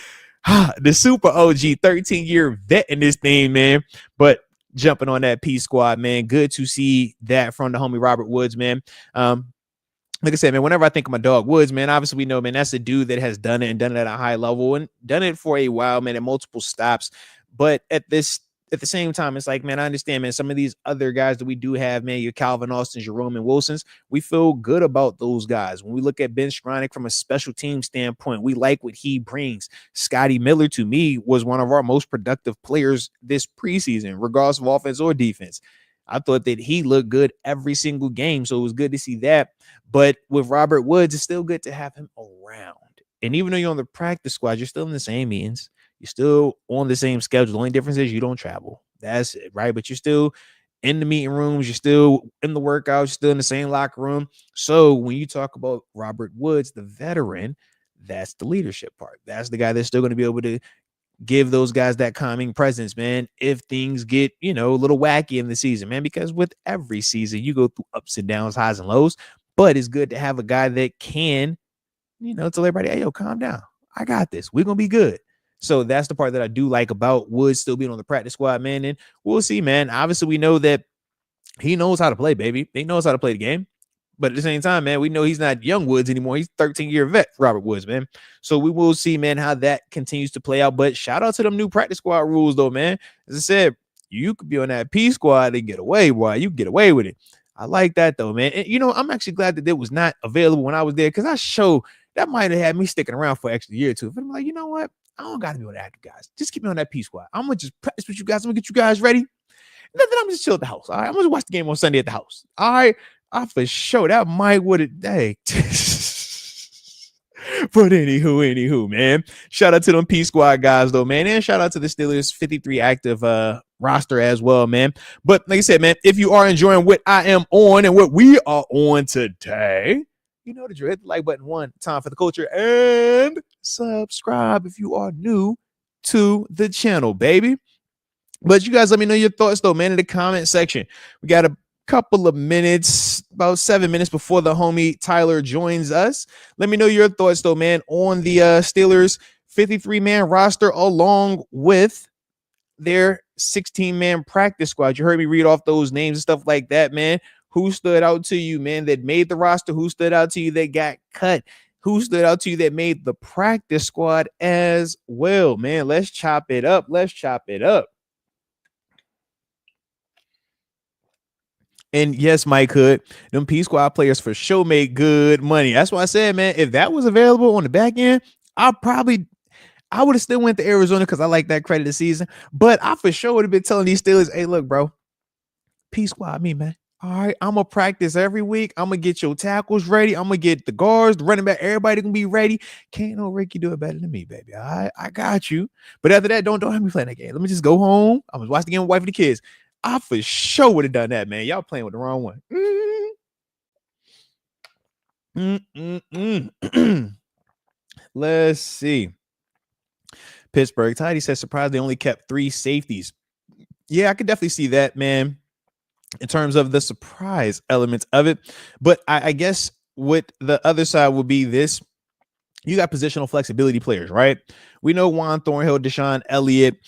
The super OG, 13-year vet in this thing, man. But jumping on that P squad, man. Good to see that from the homie Robert Woods, man. Like I said, man, whenever I think of my dog Woods, man, obviously we know, man, that's a dude that has done it and done it at a high level and done it for a while, man, at multiple stops. But at the same time, it's like, man, I understand, man, some of these other guys that we do have, man, your Calvin Austins, your Roman Wilsons, we feel good about those guys. When we look at Ben Skronik from a special team standpoint, we like what he brings. Scotty Miller, to me, was one of our most productive players this preseason, regardless of offense or defense. I thought that he looked good every single game, so it was good to see that. But with Robert Woods, it's still good to have him around. And even though you're on the practice squad, you're still in the same meetings. You're still on the same schedule. The only difference is you don't travel. That's it, right? But you're still in the meeting rooms. You're still in the workouts. You're still in the same locker room. So when you talk about Robert Woods, the veteran, that's the leadership part. That's the guy that's still going to be able to give those guys that calming presence, man, if things get, a little wacky in the season, man, because with every season you go through ups and downs, highs and lows, but it's good to have a guy that can, tell everybody, hey, yo, calm down. I got this. We're going to be good. So that's the part that I do like about Woods still being on the practice squad, man. And we'll see, man. Obviously, we know that he knows how to play, baby. He knows how to play the game. But at the same time, man, we know he's not young Woods anymore. He's 13-year vet, Robert Woods, man. So we will see, man, how that continues to play out. But shout out to them new practice squad rules, though, man. As I said, you could be on that P squad and get away, boy. You can get away with it. I like that, though, man. And, I'm actually glad that it was not available when I was there because that might have had me sticking around for an extra year or two. But I'm like, you know what? I don't got to be on that, guys. Just keep me on that P squad. I'm going to just practice with you guys. I'm going to get you guys ready. And then I'm just chill at the house. All right. I'm going to watch the game on Sunday at the house. All right. For sure, that might would have day. But anywho, man. Shout out to them P Squad guys, though, man. And shout out to the Steelers 53 active roster as well, man. But like I said, man, if you are enjoying what I am on and what we are on today, you know the drill. Hit the like button one time for the culture and subscribe if you are new to the channel, baby. But you guys let me know your thoughts, though, man, in the comment section. We got a couple of minutes, about 7 minutes before the homie Tyler joins us. Let me know your thoughts, though, man, on the Steelers 53-man roster along with their 16-man practice squad. You heard me read off those names and stuff like that, man. Who stood out to you, man, that made the roster? Who stood out to you that got cut? Who stood out to you that made the practice squad as well, man? Let's chop it up. And yes, Mike Hood, them P Squad players for sure make good money. That's why I said, man, if that was available on the back end, I would have still went to Arizona because I like that credit this season. But I for sure would have been telling these Steelers, hey, look, bro, P Squad me, man. All right, I'm going to practice every week. I'm going to get your tackles ready. I'm going to get the guards, the running back, everybody can be ready. Can't no Ricky do it better than me, baby. All right, I got you. But after that, don't have me playing that game. Let me just go home. I'm going to watch the game with wife and the kids. I for sure would have done that, man. Y'all playing with the wrong one. Let's see. Pittsburgh. Tidy says, surprised they only kept 3 safeties. Yeah, I could definitely see that, man, in terms of the surprise elements of it. But I guess what the other side would be this. You got positional flexibility players, right? We know Juan Thornhill, Deshaun Elliott,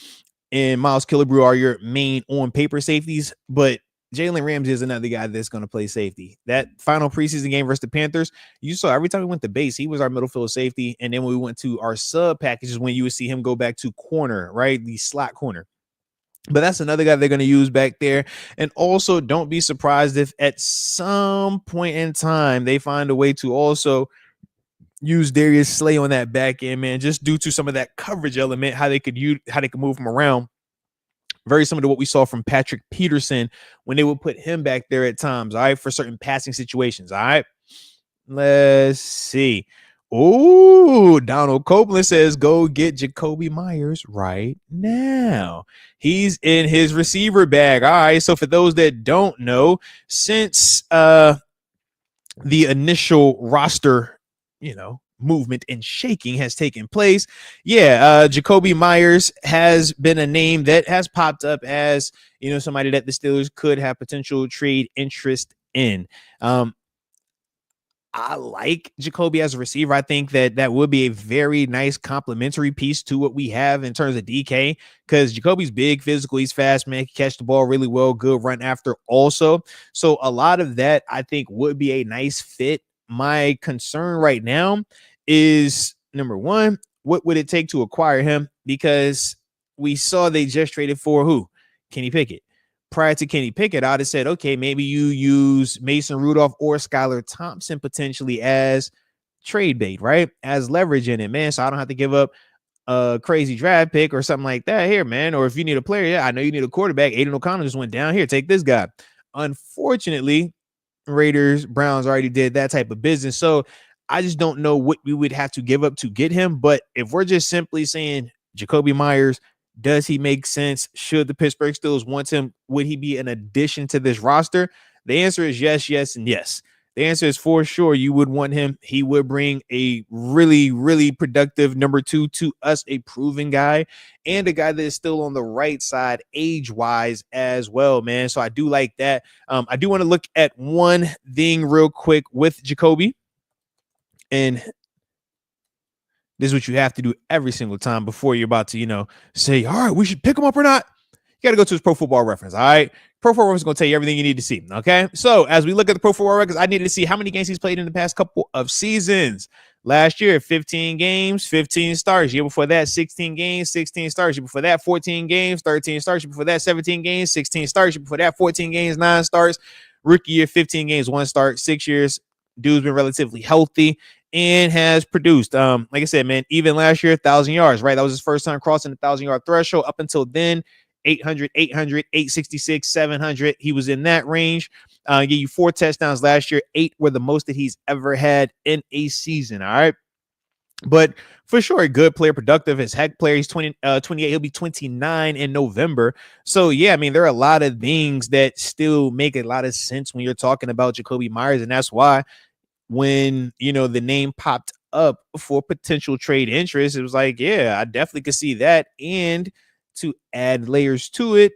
and Miles Killebrew are your main on-paper safeties, but Jalen Ramsey is another guy that's going to play safety. That final preseason game versus the Panthers, you saw every time we went to base, he was our middle field safety, and then when we went to our sub packages, when you would see him go back to corner, right, the slot corner. But that's another guy they're going to use back there. And also, don't be surprised if at some point in time they find a way to also use Darius Slay on that back end, man, just due to some of that coverage element, how they could move him around. Very similar to what we saw from Patrick Peterson when they would put him back there at times, all right, for certain passing situations, all right? Let's see. Oh, Donald Copeland says, go get Jacoby Myers right now. He's in his receiver bag. All right, so for those that don't know, since the initial roster movement and shaking has taken place. Jacoby Myers has been a name that has popped up as, somebody that the Steelers could have potential trade interest in. I like Jacoby as a receiver. I think that would be a very nice complementary piece to what we have in terms of DK, because Jacoby's big, physical, he's fast, man, can catch the ball really well, good run after also. So a lot of that I think would be a nice fit. My concern right now is, number one, what would it take to acquire him? Because we saw they just traded for who? Kenny Pickett. Prior to Kenny Pickett, I'd have said, okay, maybe you use Mason Rudolph or Skylar Thompson potentially as trade bait, right? As leverage in it, man. So I don't have to give up a crazy draft pick or something like that here, man. Or if you need a player, yeah, I know you need a quarterback. Aiden O'Connell just went down here. Take this guy. Unfortunately, Raiders, Browns already did that type of business. So I just don't know what we would have to give up to get him. But if we're just simply saying Jacoby Myers, does he make sense? Should the Pittsburgh Steelers want him? Would he be an addition to this roster? The answer is yes, yes, and yes. The answer is for sure you would want him. He would bring a really, really productive number two to us, a proven guy, and a guy that is still on the right side age-wise as well, man. So I do like that. I do want to look at one thing real quick with Jacoby. And this is what you have to do every single time before you're about to, say, all right, we should pick him up or not. You got to go to his Pro Football Reference, all right? Pro Football Reference is going to tell you everything you need to see, okay? So as we look at the Pro Football Reference, I needed to see how many games he's played in the past couple of seasons. Last year, 15 games, 15 starts. Year before that, 16 games, 16 starts. Year before that, 14 games, 13 starts. Year before that, 17 games, 16 starts. Year before that, 14 games, 9 starts. Rookie year, 15 games, 1 start, 6 years. Dude's been relatively healthy and has produced. Like I said, man, even last year, 1,000 yards, right? That was his first time crossing the 1,000-yard threshold. Up until then, 800, 866, 700. He was in that range. Gave you 4 touchdowns last year. 8 were the most that he's ever had in a season. All right. But for sure, a good player, productive as heck player. He's 28. He'll be 29 in November. So, yeah, I mean, there are a lot of things that still make a lot of sense when you're talking about Jacoby Myers. And that's why when, the name popped up for potential trade interest, it was like, yeah, I definitely could see that. And to add layers to it,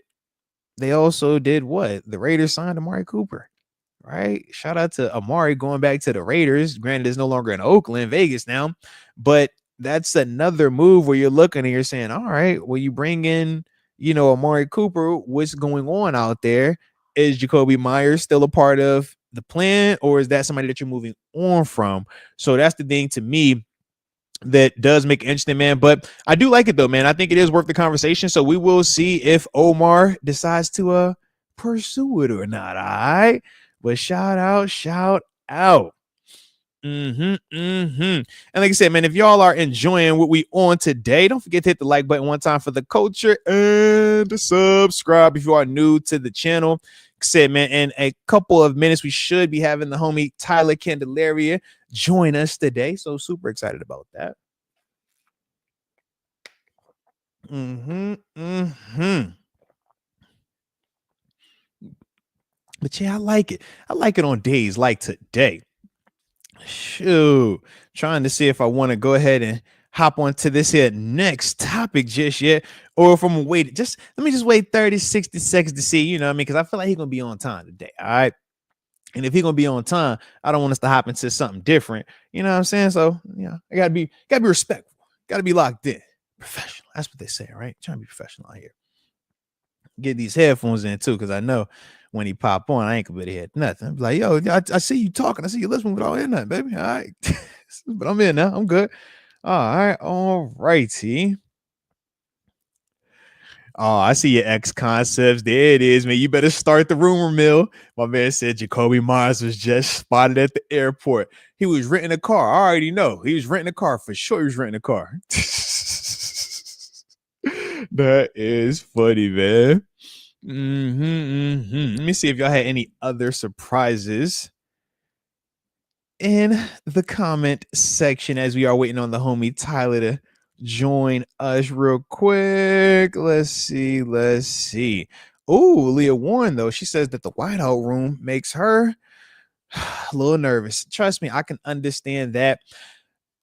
they also did what? The Raiders signed Amari Cooper, right? Shout out to Amari going back to the Raiders. Granted, it's no longer in Oakland, Vegas now, but that's another move where you're looking and you're saying, all right, well, you bring in, Amari Cooper. What's going on out there? Is Jacoby Myers still a part of the plan, or is that somebody that you're moving on from? So that's the thing to me that does make it interesting, man. But I do like it though, man. I think it is worth the conversation. So we will see if Omar decides to pursue it or not. All right. But shout out. And like I said, man, if y'all are enjoying what we on today, don't forget to hit the like button one time for the culture and subscribe if you are new to the channel. Like I said, man, in a couple of minutes, we should be having the homie Tyler Candelaria join us today. So super excited about that. But yeah, I like it. I like it on days like today. Shoot, trying to see if I want to go ahead and hop onto this here next topic just yet, or if I'm gonna wait. Let me just wait 30, 60 seconds to see, what I mean? Because I feel like he's gonna be on time today. All right. And if he's gonna be on time, I don't want us to hop into something different. You know what I'm saying? So I gotta be respectful, gotta be locked in. Professional. That's what they say, right? Trying to be professional out here. Get these headphones in too, because I know when he pop on, I ain't gonna be hear nothing. I'm like, yo, I see you talking. I see you listening, but I don't hear nothing, baby. All right. But I'm in now. I'm good. All right. All righty. Oh, I see your X concepts. There it is, man. You better start the rumor mill. My man said Jacoby Myers was just spotted at the airport. He was renting a car. I already know. He was renting a car. For sure he was renting a car. That is funny, man. Let me see if y'all had any other surprises in the comment section as we are waiting on the homie Tyler to join us real quick. Let's see. Oh, Leah Warren, though, she says that the whiteout room makes her a little nervous. Trust me, I can understand that.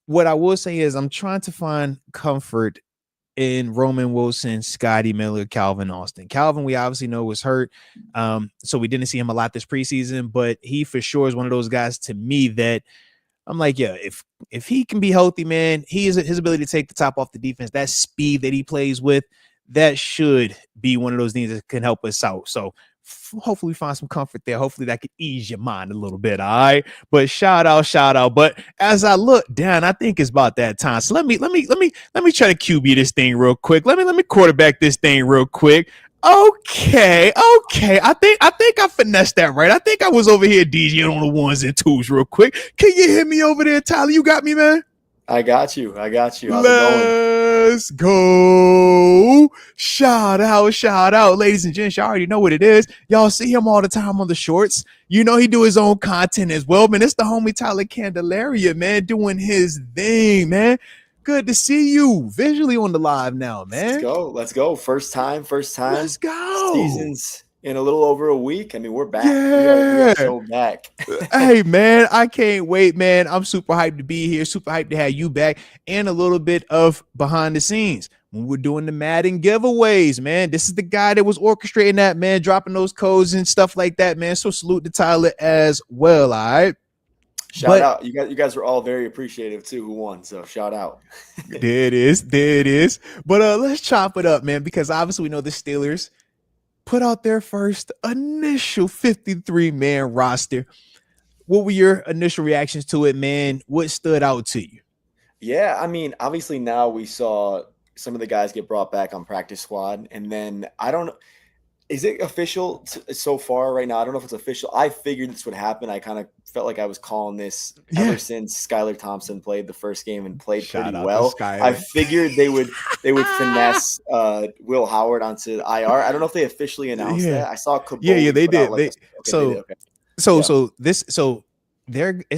What I will say is I'm trying to find comfort in Roman Wilson, Scotty Miller, Calvin Austin. Calvin, we obviously know, was hurt. So we didn't see him a lot this preseason, but he for sure is one of those guys to me that I'm like, yeah, if he can be healthy, man, his ability to take the top off the defense, that speed that he plays with, that should be one of those things that can help us out. So hopefully we find some comfort there. Hopefully that could ease your mind a little bit. All right. But shout out. But as I look down, I think it's about that time. So let me try to QB this thing real quick. Let me quarterback this thing real quick. Okay. I think I finessed that right. I think I was over here DJing on the ones and twos real quick. Can you hit me over there, Tyler? You got me, man? I got you. How's it going? Let's go. Shout out. Ladies and gents, y'all already know what it is. Y'all see him all the time on the shorts. You know he do his own content as well, man. It's the homie Tyler Candelaria, man, doing his thing, man. Good to see you visually on the live now, man. Let's go. First time. Let's go. Season's in a little over a week. I mean, we're back. Yeah. We got show back. Hey, man, I can't wait, man. I'm super hyped to be here. Super hyped to have you back, and a little bit of behind the scenes when we're doing the Madden giveaways, man. This is the guy that was orchestrating that, man, dropping those codes and stuff like that, man. So salute to Tyler as well. All right. Shout out. You guys were all very appreciative too who won. So shout out. There it is. But let's chop it up, man, because obviously we know the Steelers put out their first initial 53-man roster. What were your initial reactions to it, man? What stood out to you? Yeah, I mean, obviously now we saw some of the guys get brought back on practice squad, and then I don't know. Is it official so far right now? I don't know if it's official. I figured this would happen. I kind of felt like I was calling this ever since Skylar Thompson played the first game and played pretty well. I figured they would finesse Will Howard onto IR. I don't know if they officially announced that. I saw Kabul. Yeah, they did. Like It's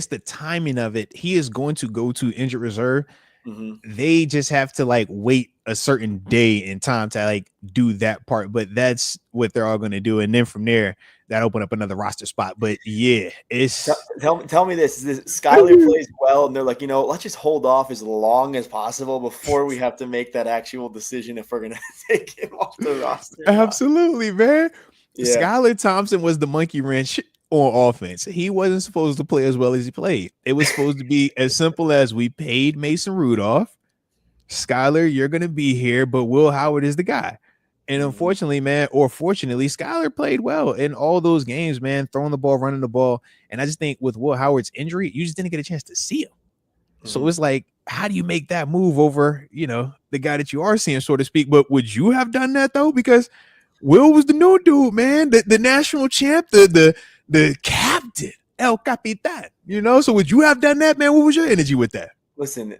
the timing of it. He is going to go to injured reserve. Mm-hmm. They just have to like wait a certain day and time to like do that part, but that's what they're all going to do, and then from there that open up another roster spot. But yeah, it's tell me this Skylar plays well, and they're like, let's just hold off as long as possible before we have to make that actual decision if we're gonna take him off the roster. Absolutely, man. Yeah. Skylar Thompson was the monkey wrench on offense. He wasn't supposed to play as well as he played. It was supposed to be as simple as we paid Mason Rudolph. Skylar, you're going to be here, but Will Howard is the guy. And unfortunately, man, or fortunately, Skylar played well in all those games, man, throwing the ball, running the ball. And I just think with Will Howard's injury, you just didn't get a chance to see him. Mm-hmm. So it's like, how do you make that move over, the guy that you are seeing, so to speak? But would you have done that, though? Because Will was the new dude, man, the national champ, the captain, El Capitan, So would you have done that, man? What was your energy with that? Listen,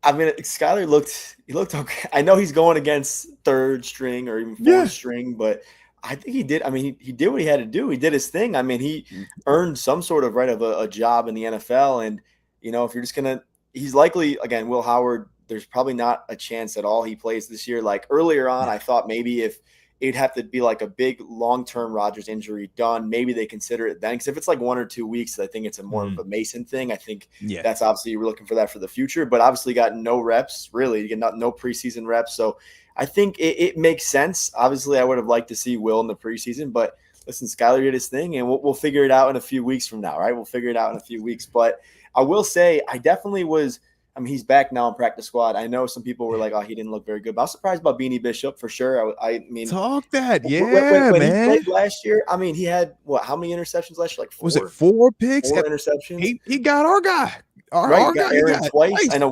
I mean, Skylar looked okay. I know he's going against third string or even fourth string, but I think he did. I mean, he did what he had to do. He did his thing. I mean, he earned some sort of right of a job in the NFL. And, if you're just going to – he's likely, again, Will Howard, there's probably not a chance at all he plays this year. Like earlier on, I thought maybe if it'd have to be like a big long-term Rodgers injury done, maybe they consider it then. Because if it's like 1 or 2 weeks, I think it's a more of a Mason thing. I think that's obviously we're looking for that for the future. But obviously got no reps, really. You get no preseason reps. So I think it makes sense. Obviously, I would have liked to see Will in the preseason. But listen, Skylar did his thing, and we'll figure it out in a few weeks from now, right? We'll figure it out in a few weeks. But I will say I definitely was – I mean, he's back now in practice squad. I know some people were like, "Oh, he didn't look very good." But I was surprised about Beanie Bishop for sure. I mean, talk that, when man. He played last year, I mean, he had how many interceptions last year? Like 4. Was it 4 picks? 4 interceptions. He got our guy. Our guy Aaron twice. I know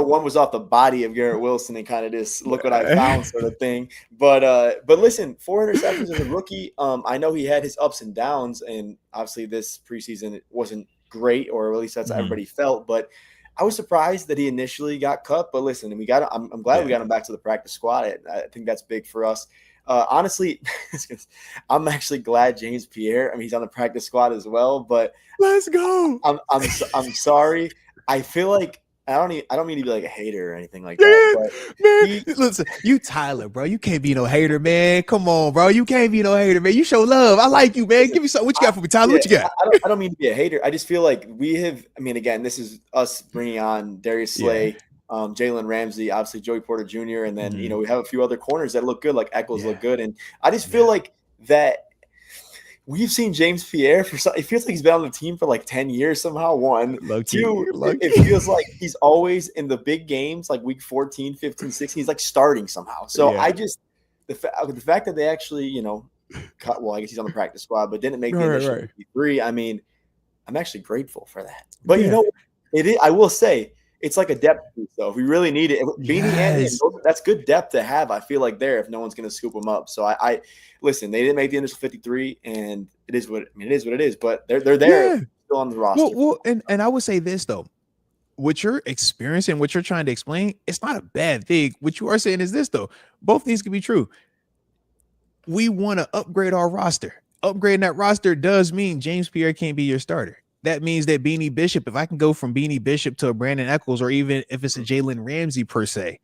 one was off the body of Garrett Wilson and kind of just look what I found sort of thing. But listen, 4 interceptions as a rookie. I know he had his ups and downs, and obviously this preseason it wasn't great, or at least that's how everybody felt. But I was surprised that he initially got cut. But listen, I'm glad we got him back to the practice squad. I think that's big for us. Honestly, I'm actually glad James Pierre. I mean, he's on the practice squad as well. But let's go. I'm sorry. I feel like I don't mean to be like a hater or anything like that. But listen, you Tyler, bro. You can't be no hater, man. Come on, bro. You can't be no hater, man. You show love. I like you, man. Give me something. What you got for me, Tyler? What you got? I don't mean to be a hater. I just feel like we have. I mean, again, this is us bringing on Darius Slay, Jalen Ramsey, obviously Joey Porter Jr., and then we have a few other corners that look good, like Eccles look good, and I just feel like that. we've seen James Pierre it feels like he's been on the team for like 10 years somehow. One, Lucky, two, it lucky. feels like he's always in the big games, like week 14, 15, 16. He's like starting somehow. So Yeah. I just, the fact that they actually, cut, well, I guess he's on the practice squad, but didn't make the initial Right. 53. I mean, I'm actually grateful for that. But Yeah. it is, I will say, it's like a depth piece, though. If we really need it, Beanie and him, Yes. that's good depth to have. I feel like there, if no one's going to scoop them up. So I listen. They didn't make the initial 53, and it is what it is. But they're there, Yeah. still on the roster. Well, and I would say this though. What you're experiencing, what you're trying to explain, it's not a bad thing. What you are saying is this though. Both things can be true. We want to upgrade our roster. Upgrading that roster does mean James Pierre can't be your starter. That means that Beanie Bishop, if I can go from Beanie Bishop to a Brandon Echols, or even if it's a Jalen Ramsey per se,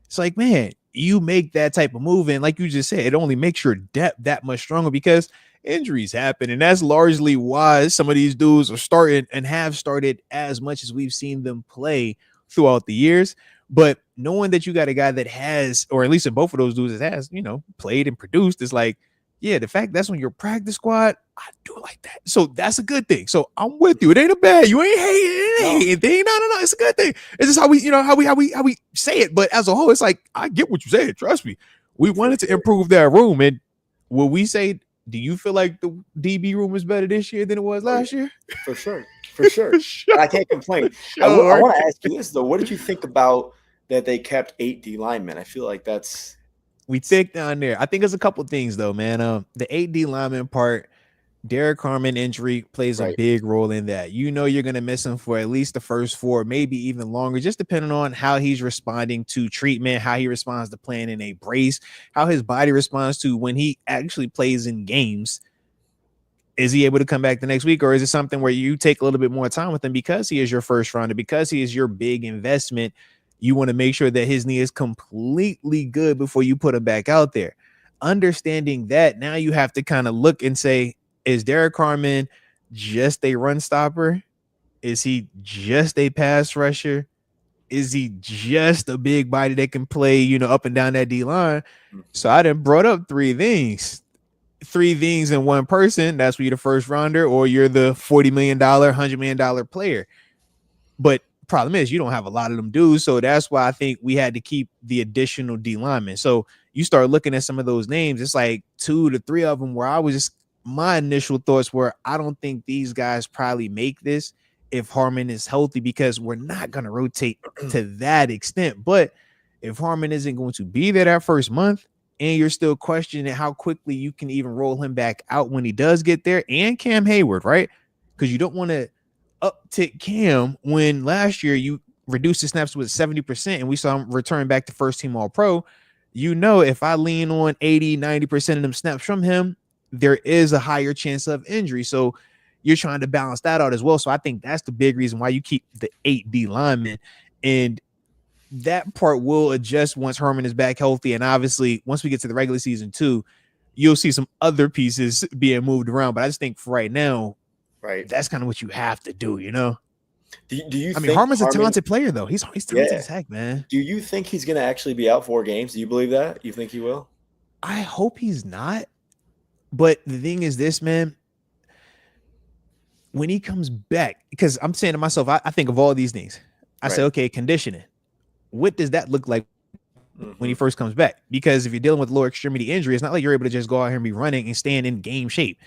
it's like, man, you make that type of move. And like you just said, it only makes your depth that much stronger because injuries happen. And that's largely why some of these dudes are starting and have started as much as we've seen them play throughout the years. But knowing that you got a guy that has, or at least in both of those dudes that has, played and produced, is like, yeah, the fact that's on your practice squad, I do like that. So that's a good thing. So I'm with you. It ain't a bad. You ain't hating thing. No. It's a good thing. It's just how we say it. But as a whole, it's like, I get what you said. Trust me. We wanted to improve that room. And will we say, do you feel like the DB room is better this year than it was last year? For sure. For sure. And I can't complain. I want to ask you this, though. What did you think about that they kept 8 D linemen? I feel like that's. We thick down there. I think there's a couple things, though, man. The 8 D lineman part, Derek Harmon injury plays a big role in that. You're going to miss him for at least the first 4, maybe even longer, just depending on how he's responding to treatment, how he responds to playing in a brace, how his body responds to when he actually plays in games. Is he able to come back the next week, or is it something where you take a little bit more time with him because he is your first rounder, because he is your big investment? You want to make sure that his knee is completely good before you put him back out there. Understanding that, now you have to kind of look and say, is Derek Harmon just a run stopper? Is he just a pass rusher? Is he just a big body that can play, up and down that D line? So I done brought up 3 things. 3 things in one person. That's where you're the first rounder, or you're the $40 million, $100 million player. But problem is, you don't have a lot of them dudes. So that's why I think we had to keep the additional D linemen. So you start looking at some of those names, it's like 2 to 3 of them where I was just, my initial thoughts were, I don't think these guys probably make this if Harmon is healthy, because we're not going to rotate to that extent. But if Harmon isn't going to be there that first month, and you're still questioning how quickly you can even roll him back out when he does get there, and Cam Hayward, right? Because you don't want to uptick Cam when last year you reduced the snaps with 70% and we saw him return back to first team all pro. If I lean on 80-90% of them snaps from him, there is a higher chance of injury. So you're trying to balance that out as well. So I think that's the big reason why you keep the 8 D linemen, and that part will adjust once Herman is back healthy. And obviously once we get to the regular season too, you'll see some other pieces being moved around. But I just think for right now, that's kind of what you have to do, Do you I mean, Harmon's a talented player, though. He's talented as heck, man. Do you think he's going to actually be out 4 games? Do you believe that? You think he will? I hope he's not. But the thing is this, man, when he comes back, because I'm saying to myself, I think of all these things. I say, okay, conditioning. What does that look like when he first comes back? Because if you're dealing with lower extremity injury, it's not like you're able to just go out here and be running and staying in game shape.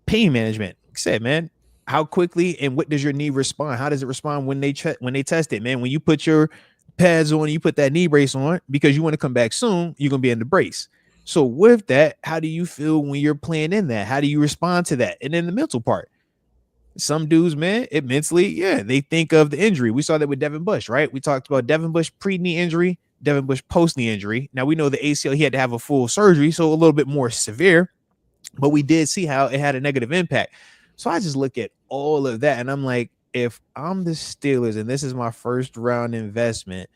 Pain management. Like I said, man, how quickly and what does your knee respond? How does it respond when they test it, man? When you put your pads on, you put that knee brace on because you want to come back soon, you're going to be in the brace. So with that, how do you feel when you're playing in that? How do you respond to that? And then the mental part. Some dudes, man, it mentally, they think of the injury. We saw that with Devin Bush, right? We talked about Devin Bush pre-knee injury, Devin Bush post-knee injury. Now, we know the ACL, he had to have a full surgery, so a little bit more severe, but we did see how it had a negative impact. So I just look at all of that, and I'm like, if I'm the Steelers and this is my first round investment,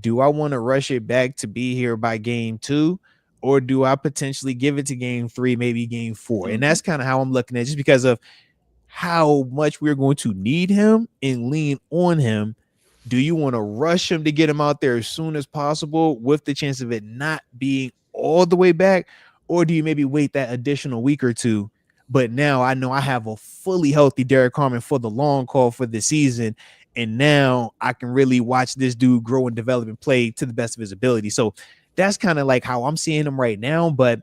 do I want to rush it back to be here by game 2? Or do I potentially give it to game 3, maybe game 4? And that's kind of how I'm looking at it, just because of how much we're going to need him and lean on him. Do you want to rush him to get him out there as soon as possible with the chance of it not being all the way back? Or do you maybe wait that additional week or 2, But now I know I have a fully healthy Derek Carmen for the long call for the season. And now I can really watch this dude grow and develop and play to the best of his ability. So that's kind of like how I'm seeing him right now. But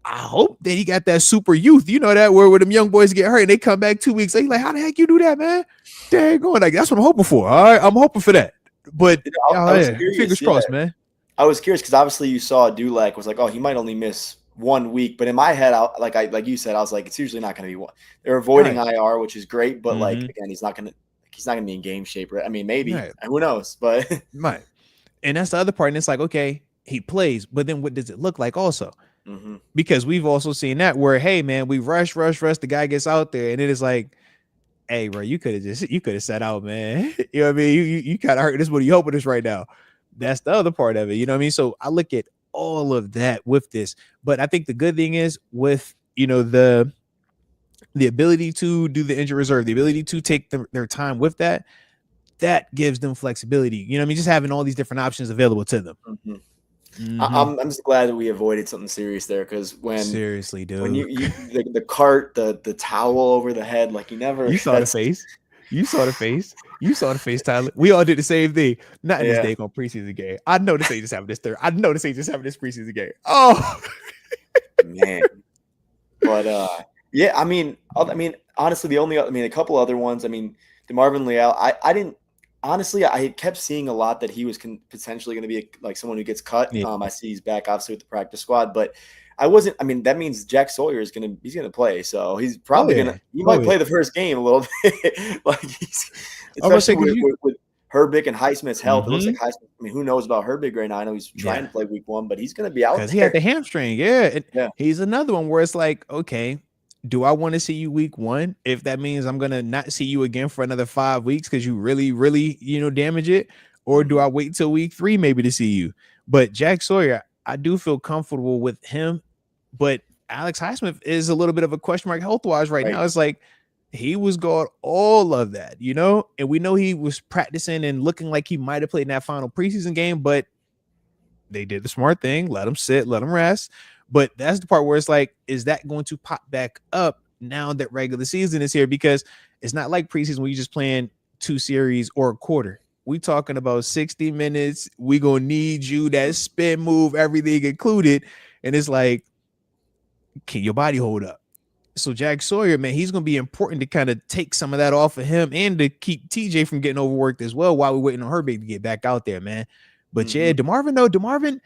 I hope that he got that super youth. You know that where them young boys get hurt and they come back 2 weeks. They like, how the heck you do that, man? Dang, going like that's what I'm hoping for. All right, I'm hoping for that. But I was curious, fingers crossed, man. I was curious because obviously you saw Dulac was like, oh, he might only miss 1 week, but in my head, like you said, I was like, it's usually not going to be one. They're avoiding IR, which is great, but like again, he's not going to be in game shape. Right? I mean, maybe who knows, but right. And that's the other part. And it's like, okay, he plays, but then what does it look like also? Because we've also seen that where, hey man, we rush, the guy gets out there, and it is like, hey bro, you could have sat out, man. You know what I mean? You kind of hurt this, what are you hoping this right now? That's the other part of it. You know what I mean? So I look at all of that with this, but I think the good thing is with, you know, the ability to do the injury reserve, the ability to take their time with that gives them flexibility. You know what I mean? Just having all these different options available to them. I'm just glad that we avoided something serious there, because seriously, dude, when you the cart, the towel over the head, like you saw the face. You saw the face, Tyler. We all did the same thing. Not in this day on preseason game. I know this ain't just having this third. I know this ain't just having this preseason game. Oh man. But yeah, I mean, honestly, a couple other ones. I mean, DeMarvin Leal. I didn't honestly. I kept seeing a lot that he was potentially going to be like someone who gets cut. Yeah. I see he's back obviously with the practice squad, but I wasn't. I mean, that means Jack Sawyer he's gonna play, so he's probably he might play the first game a little bit. Like especially with Herbig and Highsmith's health. It looks like Highsmith. I mean, who knows about Herbig right now? I know he's trying to play week 1, but he's gonna be out because he had the hamstring. Yeah, he's another one where it's like, okay, do I want to see you week 1? If that means I'm gonna not see you again for another 5 weeks because you really, really, damage it, or do I wait till week 3 maybe to see you? But Jack Sawyer, I do feel comfortable with him, but Alex Highsmith is a little bit of a question mark health-wise right now. It's like he was going all of that, and we know he was practicing and looking like he might have played in that final preseason game, but they did the smart thing, let him sit, let him rest. But that's the part where it's like, is that going to pop back up now that regular season is here? Because it's not like preseason where you just playing 2 series or a quarter. We talking about 60 minutes. We gonna need you, that spin move, everything included. And it's like, can your body hold up? So Jack Sawyer, man, he's gonna be important to kind of take some of that off of him and to keep TJ from getting overworked as well while we're waiting on Herbig to get back out there, man. But yeah, DeMarvin,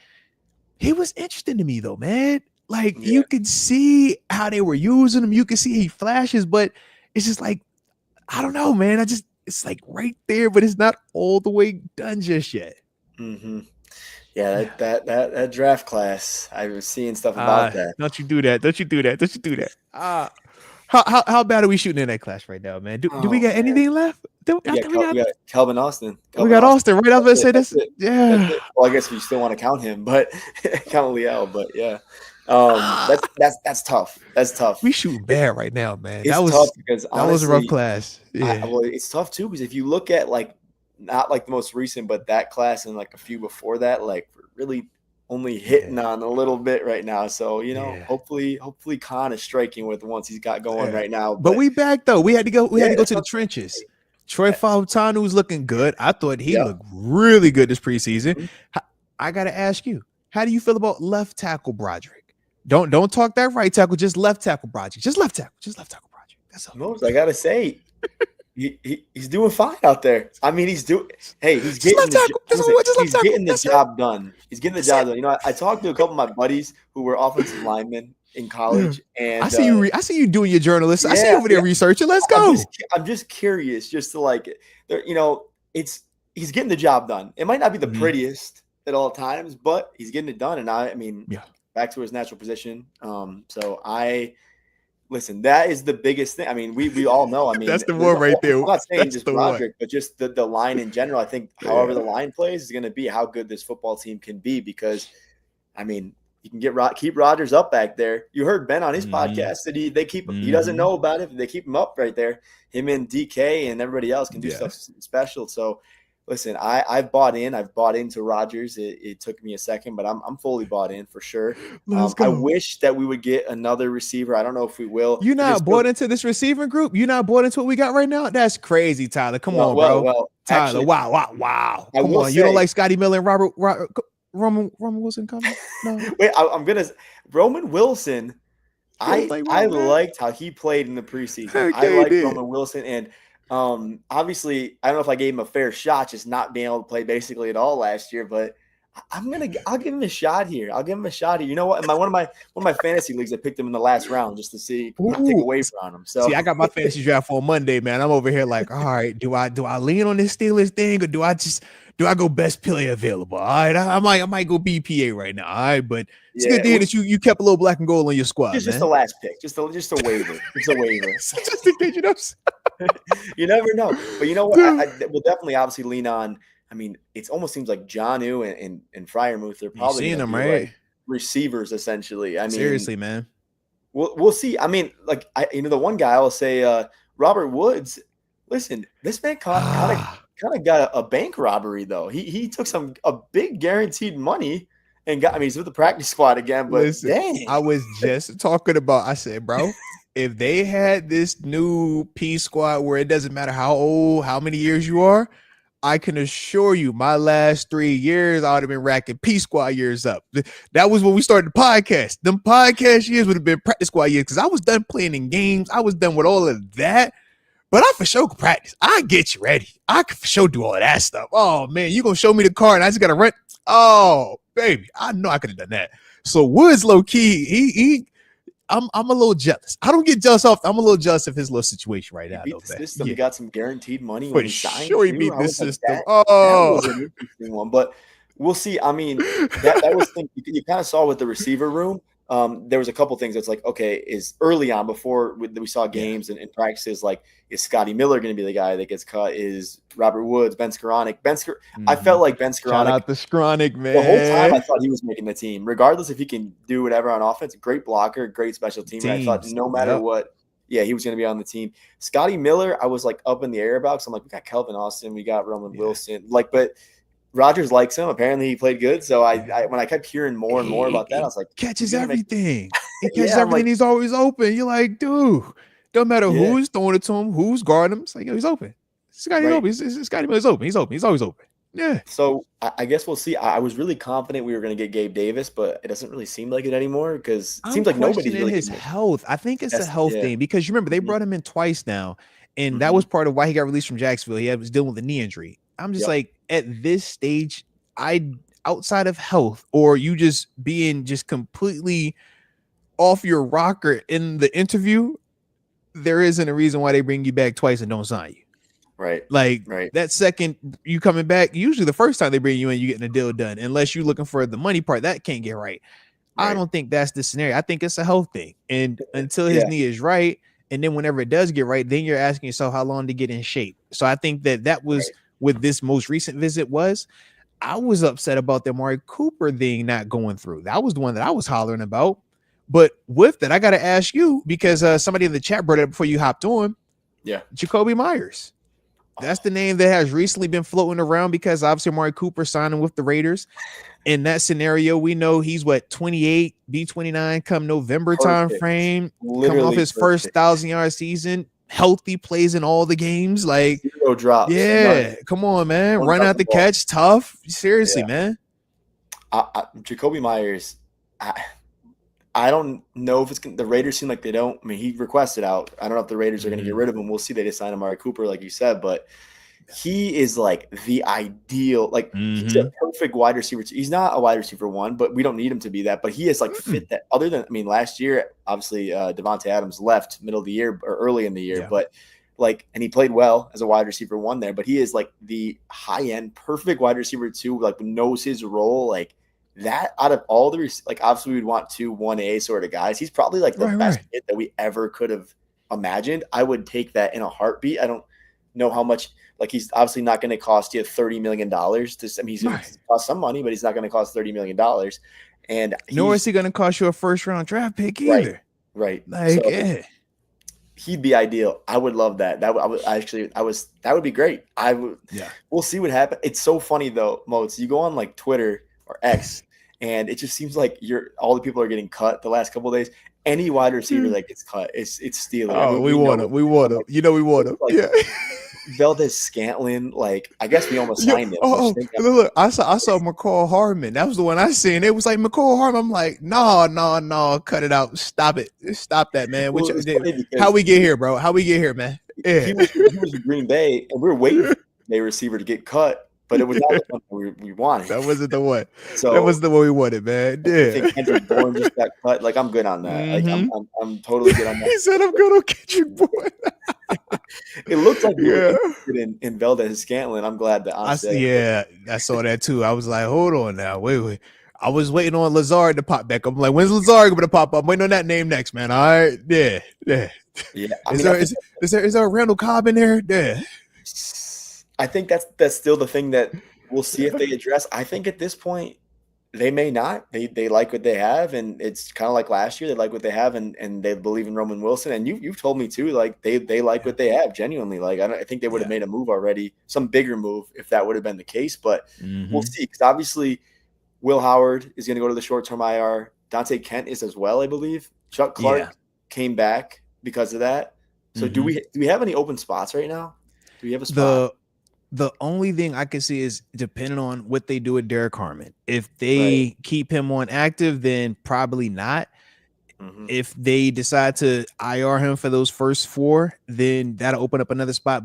he was interesting to me though, man. Like you could see how they were using him. You could see he flashes, but it's just like, I don't know, man. It's like right there, but it's not all the way done just yet. Yeah, that draft class, I was seeing stuff about that. Don't you do that. How bad are we shooting in that class right now, man? Do we got anything left? We got Kelvin Austin. We got Austin, right? I was going to say this. Yeah. That's it. Well, I guess we still want to count him, but count Leal, but yeah. That's tough. That's tough. We shooting bad right now, man. It's tough because honestly, that was a rough class. Yeah. It's tough too because if you look at like not like the most recent, but that class and like a few before that, like we're really only hitting on a little bit right now. So hopefully Khan is striking with the ones he's got going right now. But we back though. We had to go. We had to go to the trenches. Troy Fautanu was looking good. I thought he looked really good this preseason. I gotta ask you, how do you feel about left tackle Broderick? Don't talk that right tackle, just left tackle Broderick. Just left tackle Broderick. That's all. Most I gotta say, he's doing fine out there. I mean, he's getting the job done. He's getting the job done. I talked to a couple of my buddies who were offensive linemen in college, and I see you doing your journalist. I see you over there researching. Let's go. I'm just curious, just to like, he's getting the job done. It might not be the prettiest at all times, but he's getting it done. And I mean, back to his natural position. Listen, that is the biggest thing. I mean, we all know. I mean, that's the one right there. I'm not saying just Broderick, but just the line in general. I think however the line plays is going to be how good this football team can be because, I mean, you can keep Rodgers up back there. You heard Ben on his podcast that they keep him. He doesn't know about it. They keep him up right there. Him and DK and everybody else can do stuff special. So listen, I've bought in. I've bought into Rodgers. It took me a second, but I'm fully bought in for sure. Let's I go. wish that we would get another receiver. I don't know if we will. You not bought into this receiving group? You not bought into what we got right now? That's crazy, Tyler. Come on, bro. Tyler, actually, wow. I Come will on. say, You don't like Scotty Miller and Roman Wilson coming? No. Wait, I'm gonna Roman Wilson. I Roman. liked how he played in the preseason. Heck, I liked did. Roman Wilson, and obviously, I don't know if I gave him a fair shot, just not being able to play basically at all last year. But I'll give him a shot here. You know what? One of my fantasy leagues, I picked him in the last round just to see, not take away from him. So see, I got my fantasy draft for Monday, man. I'm over here like, all right, do I lean on this Steelers thing, or do I go best player available? All right, I might go BPA right now. All right, but it's good to hear that you kept a little black and gold on your squad, just the last pick, just a waiver, just a waiver. Just in case, you know. You never know, but you know what? I will definitely obviously lean on. I mean, it almost seems like Jonnu and Freiermuth are probably seeing them, right? Like receivers essentially. I mean, seriously, man. We'll see. I mean, like the one guy I will say, Robert Woods. Listen, this man kind of got a bank robbery though. He took a big guaranteed money and got. I mean, he's with the practice squad again. But listen, dang, I was just talking about. I said, bro, if they had this new P squad where it doesn't matter how old, how many years you are, I can assure you, my last 3 years, I would have been racking P squad years up. That was when we started the podcast. Them podcast years would have been practice squad years because I was done playing in games. I was done with all of that. But I for sure could practice. I get you ready. I can for sure do all of that stuff. Oh, man, you going to show me the car and I just got to run. Oh, baby, I know I could have done that. So Woods, low key, I'm a little jealous. I don't get jealous off. I'm a little jealous of his little situation right now. He beat the system. He got some guaranteed money. For sure, he beat the system. That was an interesting one, but we'll see. I mean, that was thing you kind of saw with the receiver room. There was a couple things that's like, okay, is early on before we saw games and practices, like, is Scotty Miller going to be the guy that gets cut? Is Robert Woods, Ben Skoranek? I felt like Ben Skoranek. Shout out to Skoranek, man. The whole time I thought he was making the team, regardless if he can do whatever on offense. Great blocker, great special team. And I thought no matter what, he was going to be on the team. Scotty Miller, I was like up in the air about. So I'm like, we got Kelvin Austin, we got Roman Wilson, but Rodgers likes him. Apparently, he played good. So I when I kept hearing more and more about that, I was like, catches everything. He catches everything. He's always open. You're like, dude, don't matter who's throwing it to him, who's guarding him. It's like, he's open. Scotty's open. Scotty Miller's open. He's open. He's always open. Yeah. So I guess we'll see. I was really confident we were going to get Gabe Davis, but it doesn't really seem like it anymore because it seems like nobody's really his health. I think it's a health thing because you remember they brought him in twice now, and that was part of why he got released from Jacksonville. He was dealing with a knee injury. I'm just like, at this stage, outside of health or you just being just completely off your rocker in the interview, there isn't a reason why they bring you back twice and don't sign you. Right. That second you coming back, usually the first time they bring you in, you getting a deal done. Unless you're looking for the money part, that can't get right. I don't think that's the scenario. I think it's a health thing. And until his knee is right, and then whenever it does get right, then you're asking yourself how long to get in shape. So I think that was with this most recent visit I was upset about the Amari Cooper thing not going through. That was the one that I was hollering about. But with that, I got to ask you, because somebody in the chat brought it up before you hopped on. Yeah. Jacoby Myers. That's the name that has recently been floating around because obviously Amari Cooper signing with the Raiders. In that scenario, we know he's 28, B29 come November time frame, coming off his first 1,000-yard season. Healthy, plays in all the games, like 0 drops. Come on, man. Run out the catch, tough. Seriously, man. Jacoby Myers, I don't know if the Raiders seem like they don't. I mean, he requested out. I don't know if the Raiders are going to get rid of him. We'll see. They just signed Amari Cooper, like you said, but he is like the ideal, he's a perfect wide receiver. He's not a wide receiver one, but we don't need him to be that. But he is fit that. Other than, last year, obviously, Devontae Adams left middle of the year or early in the year, but and he played well as a wide receiver one there. But he is like the high end, perfect wide receiver two, knows his role, that out of all the obviously we'd want 1A sort of guys. He's probably the best fit that we ever could have imagined. I would take that in a heartbeat. I don't know how much. He's obviously not going to cost you $30 million. He's going to cost some money, but he's not going to cost $30 million. And nor is he going to cost you a first round draft pick either. Right. he'd be ideal. I would love that. That would be great. Yeah. We'll see what happens. It's so funny though, Moats. You go on like Twitter or X, and it just seems like all the people are getting cut the last couple of days. Any wide receiver that gets cut, it's Steeler. Oh, we want him. We want him. You know, we want him. Like, Yeah. Valdez-Scantling, like I guess we almost signed him. Look, I saw McCall Hardman. That was the one I seen. It was like McCall Hardman. I'm like, no, cut it out. Stop it. Stop that, man. How we get here, bro? How we get here, man? Yeah. He was in Green Bay, and we were waiting for a receiver to get cut, but it was not the one we wanted. That wasn't the one. So that was the one we wanted, man. Yeah. I think Kendrick Bourne just got cut. Like I'm good on that. Mm-hmm. Like, I'm totally good on that. He said I'm good on Kendrick Bourne. It looks like we were interested in Valdez-Scantling. I'm glad that I saw that too. I was like, hold on now, wait. I was waiting on Lazard to pop back. I'm like, when's Lazard going to pop up? I'm waiting on that name next, man. All right, yeah. Is there a Randall Cobb in there? Yeah. I think that's still the thing that we'll see if they address. I think at this point they may not. They like what they have, and it's kind of like last year. They like what they have, and they believe in Roman Wilson. And you've told me too, like they like what they have genuinely. Like I think they would have made a move already, some bigger move if that would have been the case. But we'll see, because obviously Will Howard is going to go to the short-term IR. Dante Kent is as well, I believe. Chuck Clark came back because of that. So do we have any open spots right now? Do we have a spot? The only thing I can see is depending on what they do with Derek Harmon. If they keep him on active, then probably not. If they decide to IR him for those first 4, then that'll open up another spot,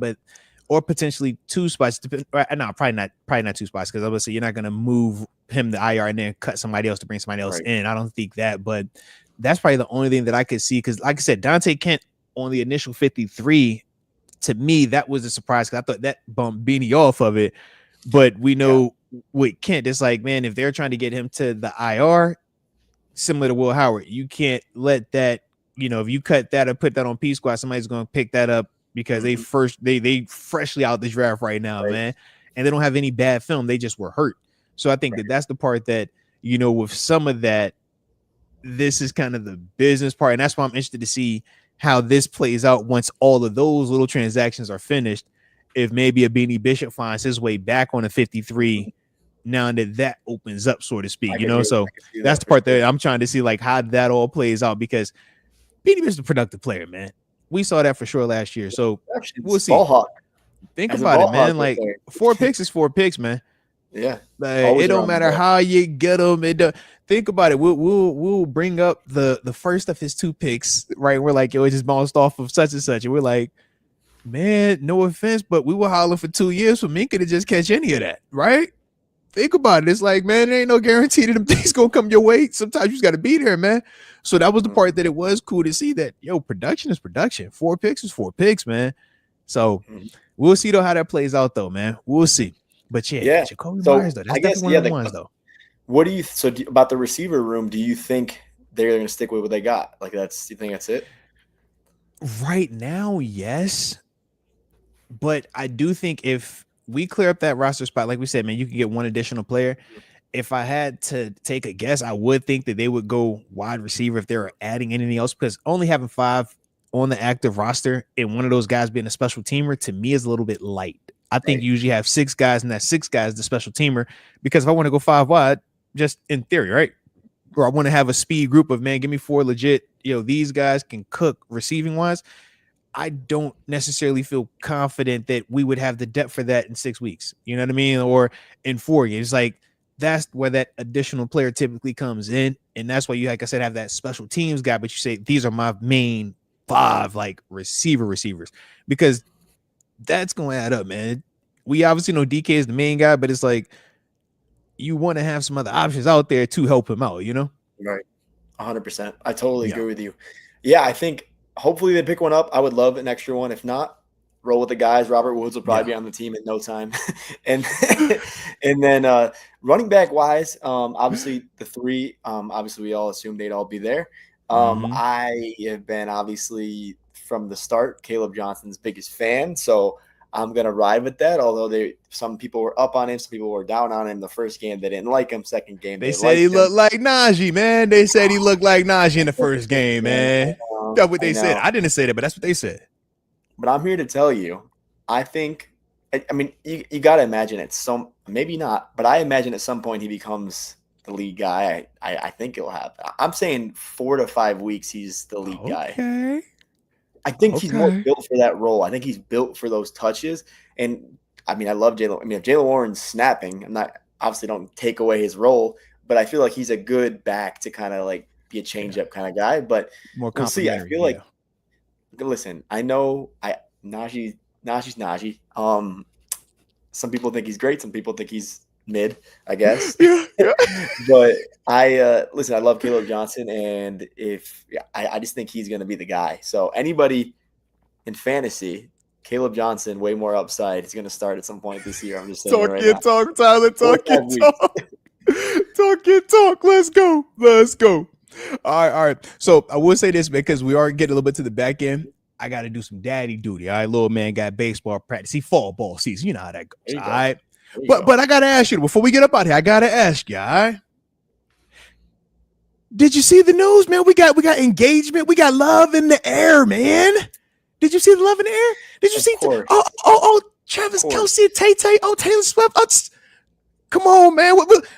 or potentially 2 spots. No, probably not 2 spots, because obviously you're not going to move him to IR and then cut somebody else to bring somebody else in. I don't think that, but that's probably the only thing that I could see, because like I said, Dante Kent on the initial 53, to me, that was a surprise, because I thought that bumped Beanie off of it. But we know with Kent, it's like, man, if they're trying to get him to the IR, similar to Will Howard, you can't let that, if you cut that or put that on P squad, somebody's going to pick that up, because they freshly out the draft right now, man. And they don't have any bad film. They just were hurt. So I think that's the part that, with some of that, this is kind of the business part. And that's why I'm interested to see how this plays out once all of those little transactions are finished. If maybe a Beanie Bishop finds his way back on a 53, now that opens up, so to speak, so that's the part that I'm trying to see, like how that all plays out, because Beanie Bishop's a productive player, man. We saw that for sure last year. So we'll see. Think about it, man. Like 4 picks is 4 picks, man. Yeah. Like, it don't matter how you get them. Think about it. We'll bring up the first of his 2 picks, right? We're like, it just bounced off of such and such. And we're like, man, no offense, but we were hollering for 2 years for Minka to just catch any of that, right? Think about it. It's like, man, there ain't no guarantee that them things gonna come your way. Sometimes you just got to be there, man. So that was the part that it was cool to see that, production is production. 4 picks is 4 picks, man. So we'll see though how that plays out though, man. We'll see. But Jacoby Myers though, that's definitely one of the ones though. What do you about the receiver room? Do you think they're going to stick with what they got? Like you think that's it? Right now, yes. But I do think if we clear up that roster spot, like we said, man, you can get one additional player. If I had to take a guess, I would think that they would go wide receiver if they were adding anything else, because only having 5 on the active roster and one of those guys being a special teamer, to me, is a little bit light. I think you usually have 6 guys, and that 6 guys the special teamer, because if I want to go 5 wide, just in theory, right? Or I want to have a speed group of, man, give me 4 legit, these guys can cook receiving wise. I don't necessarily feel confident that we would have the depth for that in 6 weeks. You know what I mean? Or in 4 years. Like, that's where that additional player typically comes in. And that's why you, like I said, have that special teams guy, but you say, these are my main 5, like, receivers, because that's going to add up, man. We obviously know DK is the main guy, but it's like, you want to have some other options out there to help him out, Right. 100%. I totally agree with you. Yeah, I think hopefully they pick one up. I would love an extra one. If not, roll with the guys. Robert Woods will probably be on the team in no time. and then running back wise, obviously the 3, obviously we all assumed they'd all be there. I have been obviously from the start Caleb Johnson's biggest fan, so I'm gonna ride with that. Although some people were up on him, some people were down on him. The first game they didn't like him. Second game they said he looked like Najee, man. They said he looked like Najee in the first game, man. That's what I they said. know. I didn't say that, but that's what they said. But I'm here to tell you, I think, I mean, you got to imagine maybe not, but I imagine at some point he becomes the lead guy. I think it'll happen. I'm saying 4 to 5 weeks, he's the lead guy. Okay. I think he's more built for that role. I think he's built for those touches. And I mean, I love Jaylen. I mean, if Jaylen Warren's snapping, I'm not, obviously don't take away his role, but I feel like he's a good back to kind of like be a change-up kind of guy. But More we'll see. I complimentary. feel like, listen, I know Najee's Najee. Some people think he's great. Some people think he's mid, I guess. Yeah. But listen, I love Caleb Johnson, and I just think he's going to be the guy. So anybody in fantasy, Caleb Johnson, way more upside. He's going to start at some point this year. I'm just saying right now. Talk, Tyler. Talk. Talk. Let's go. All right. So I will say this because we are getting a little bit to the back end. I got to do some daddy duty. All right, little man got baseball practice. He fall ball season. You know how that goes. All right. But I got to ask you before we get up out here. I got to ask you. All right. Did you see the news, man? We got engagement. We got love in the air, man. Did you see the love in the air? Did you see? Travis Kelce, Tay-Tay, Taylor Swift. Come on, man.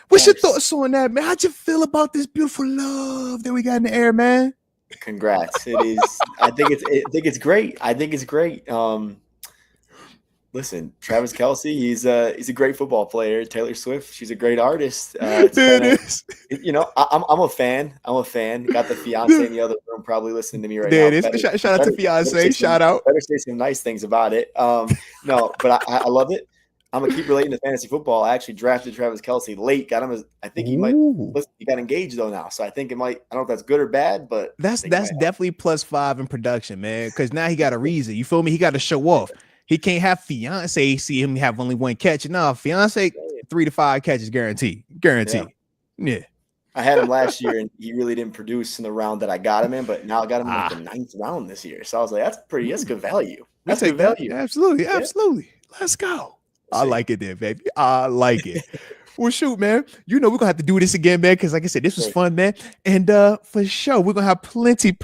What's your thoughts on that, man? How'd you feel about this beautiful love that we got in the air, man? Congrats. It is. I think it's great. Listen, Travis Kelce, he's a great football player. Taylor Swift, she's a great artist. You know, I'm a fan. Got the fiance in the other room probably listening to me right now. It is. Shout out to fiance. Shout out. Better say some nice things about it. No, but I love it. I'm gonna keep relating to fantasy football. I actually drafted Travis Kelce late. Got him I think he might. Listen, he got engaged though now, so I think it might. I don't know if that's good or bad, but that's definitely +5 in production, man. Because now he got a reason. You feel me? He got to show off. He can't have fiance see him have only one catch. No, fiance 3 to 5 catches guaranteed. Yeah. I had him last year, and he really didn't produce in the round that I got him in. But now I got him in like the 9th round this year, so I was like, that's good value. That's good value. Absolutely. Let's go. I like it there, baby. I like it. Well, shoot, man. You know we're gonna have to do this again, man. Because like I said, this was fun, man. And for sure, we're gonna have plenty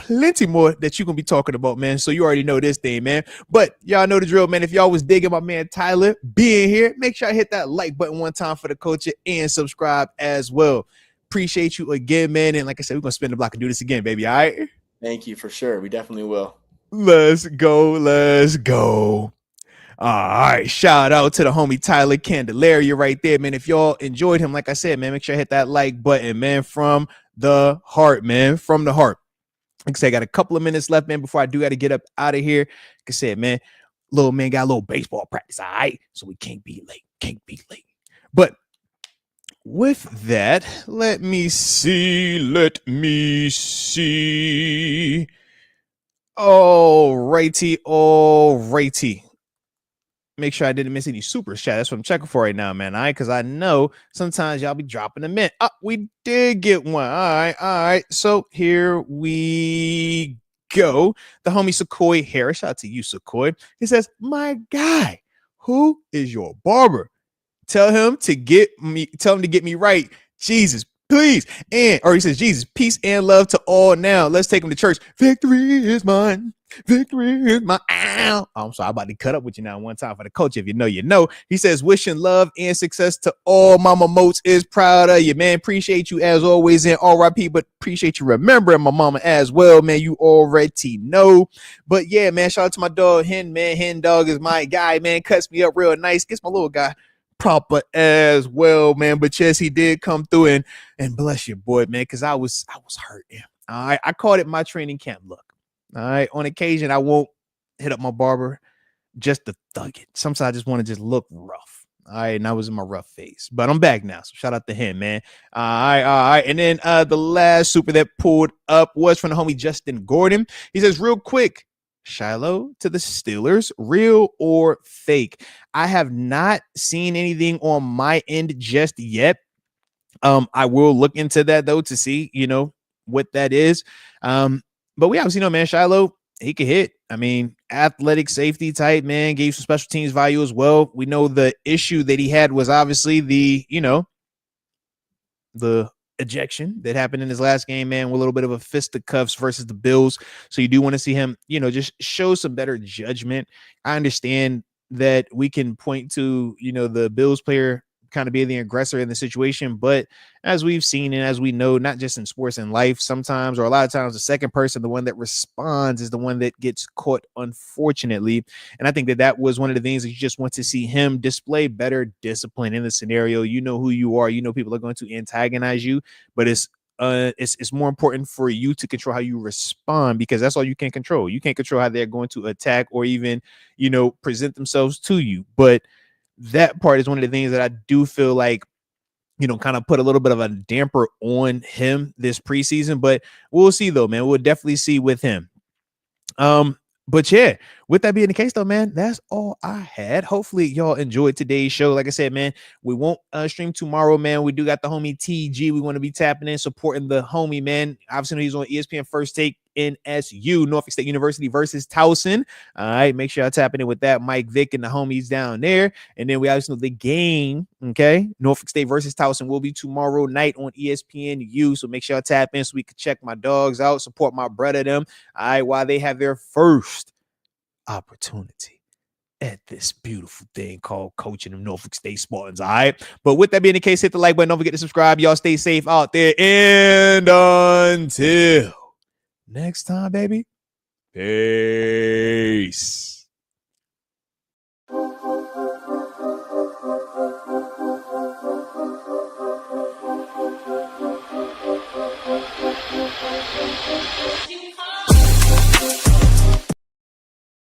more that you're gonna be talking about, man. So you already know this thing, man. But y'all know the drill, man. If y'all was digging my man Tyler being here, make sure I hit that like button one time for the culture and subscribe as well. Appreciate you again, man. And like I said, we're gonna spin the block and do this again, baby. All right. Thank you for sure. We definitely will. Let's go. All right, shout out to the homie Tyler Candelaria right there, man. If y'all enjoyed him, like I said, man, make sure I hit that like button, man, from the heart, man, from the heart. Like I said, I got a couple of minutes left, man, before I do got to get up out of here. Like I said, man, little man got a little baseball practice, all right? So we can't be late. But with that, let me see. Alrighty. Make sure I didn't miss any super chat. That's what I'm checking for right now, man. All right, because I know sometimes y'all be dropping them in. We did get one. All right. So here we go. The homie Sequoia Harris. Shout out to you, Sequoia. He says, "My guy, who is your barber? Tell him to get me right. Jesus, please." Or he says, "Jesus, peace and love to all. Now let's take him to church. Victory is mine. Victory is mine." Ow. I'm sorry, I'm about to cut up with you now one time for the coach. If you know, you know. He says, "Wishing love and success to all. Mama Moats is proud of you, man. Appreciate you as always, and RIP, but appreciate you remembering my mama as well, man. You already know." But yeah, man, shout out to my dog Hen, man. Hen dog is my guy, man. Cuts me up real nice. Gets my little guy proper as well, man. But yes, he did come through and bless your boy, man, because I was hurt. Yeah. All right. I called it my training camp look. All right. On occasion, I won't hit up my barber just to thug it. Sometimes I just want to just look rough. All right. And I was in my rough phase, but I'm back now. So shout out to him, man. All right. And then the last super that pulled up was from the homie Justin Gordon. He says, "Real quick, Shiloh to the Steelers, real or fake?" I have not seen anything on my end just yet. I will look into that though to see, what that is. But we obviously know, man, Shiloh, he could hit. I mean, athletic safety type, man, gave some special teams value as well. We know the issue that he had was obviously the ejection that happened in his last game, man, with a little bit of a fisticuffs versus the Bills. So you do want to see him, just show some better judgment. I understand that we can point to, the Bills player kind of being the aggressor in the situation, but as we've seen and as we know, not just in sports and life, sometimes or a lot of times the second person, the one that responds, is the one that gets caught, unfortunately. And I think that was one of the things that you just want to see him display better discipline in the scenario. You know who you are, people are going to antagonize you, but it's more important for you to control how you respond, because that's all you can control. You can't control how they're going to attack or even, present themselves to you. But that part is one of the things that I do feel like, kind of put a little bit of a damper on him this preseason. But we'll see, though, man. We'll definitely see with him. But yeah, with that being the case, though, man, that's all I had. Hopefully y'all enjoyed today's show. Like I said, man, we won't stream tomorrow, man. We do got the homie TG. We want to be tapping in, supporting the homie, man. Obviously, he's on ESPN First Take NSU, Norfolk State University versus Towson. All right, make sure y'all tapping in with that. Mike Vick and the homies down there. And then we obviously know the game, okay? Norfolk State versus Towson will be tomorrow night on ESPNU. So make sure y'all tap in so we can check my dogs out, support my brother them. All right, while they have their first opportunity at this beautiful thing called coaching the Norfolk State Spartans. All right. But with that being the case, hit the like button. Don't forget to subscribe. Y'all stay safe out there. And until next time, baby. Peace.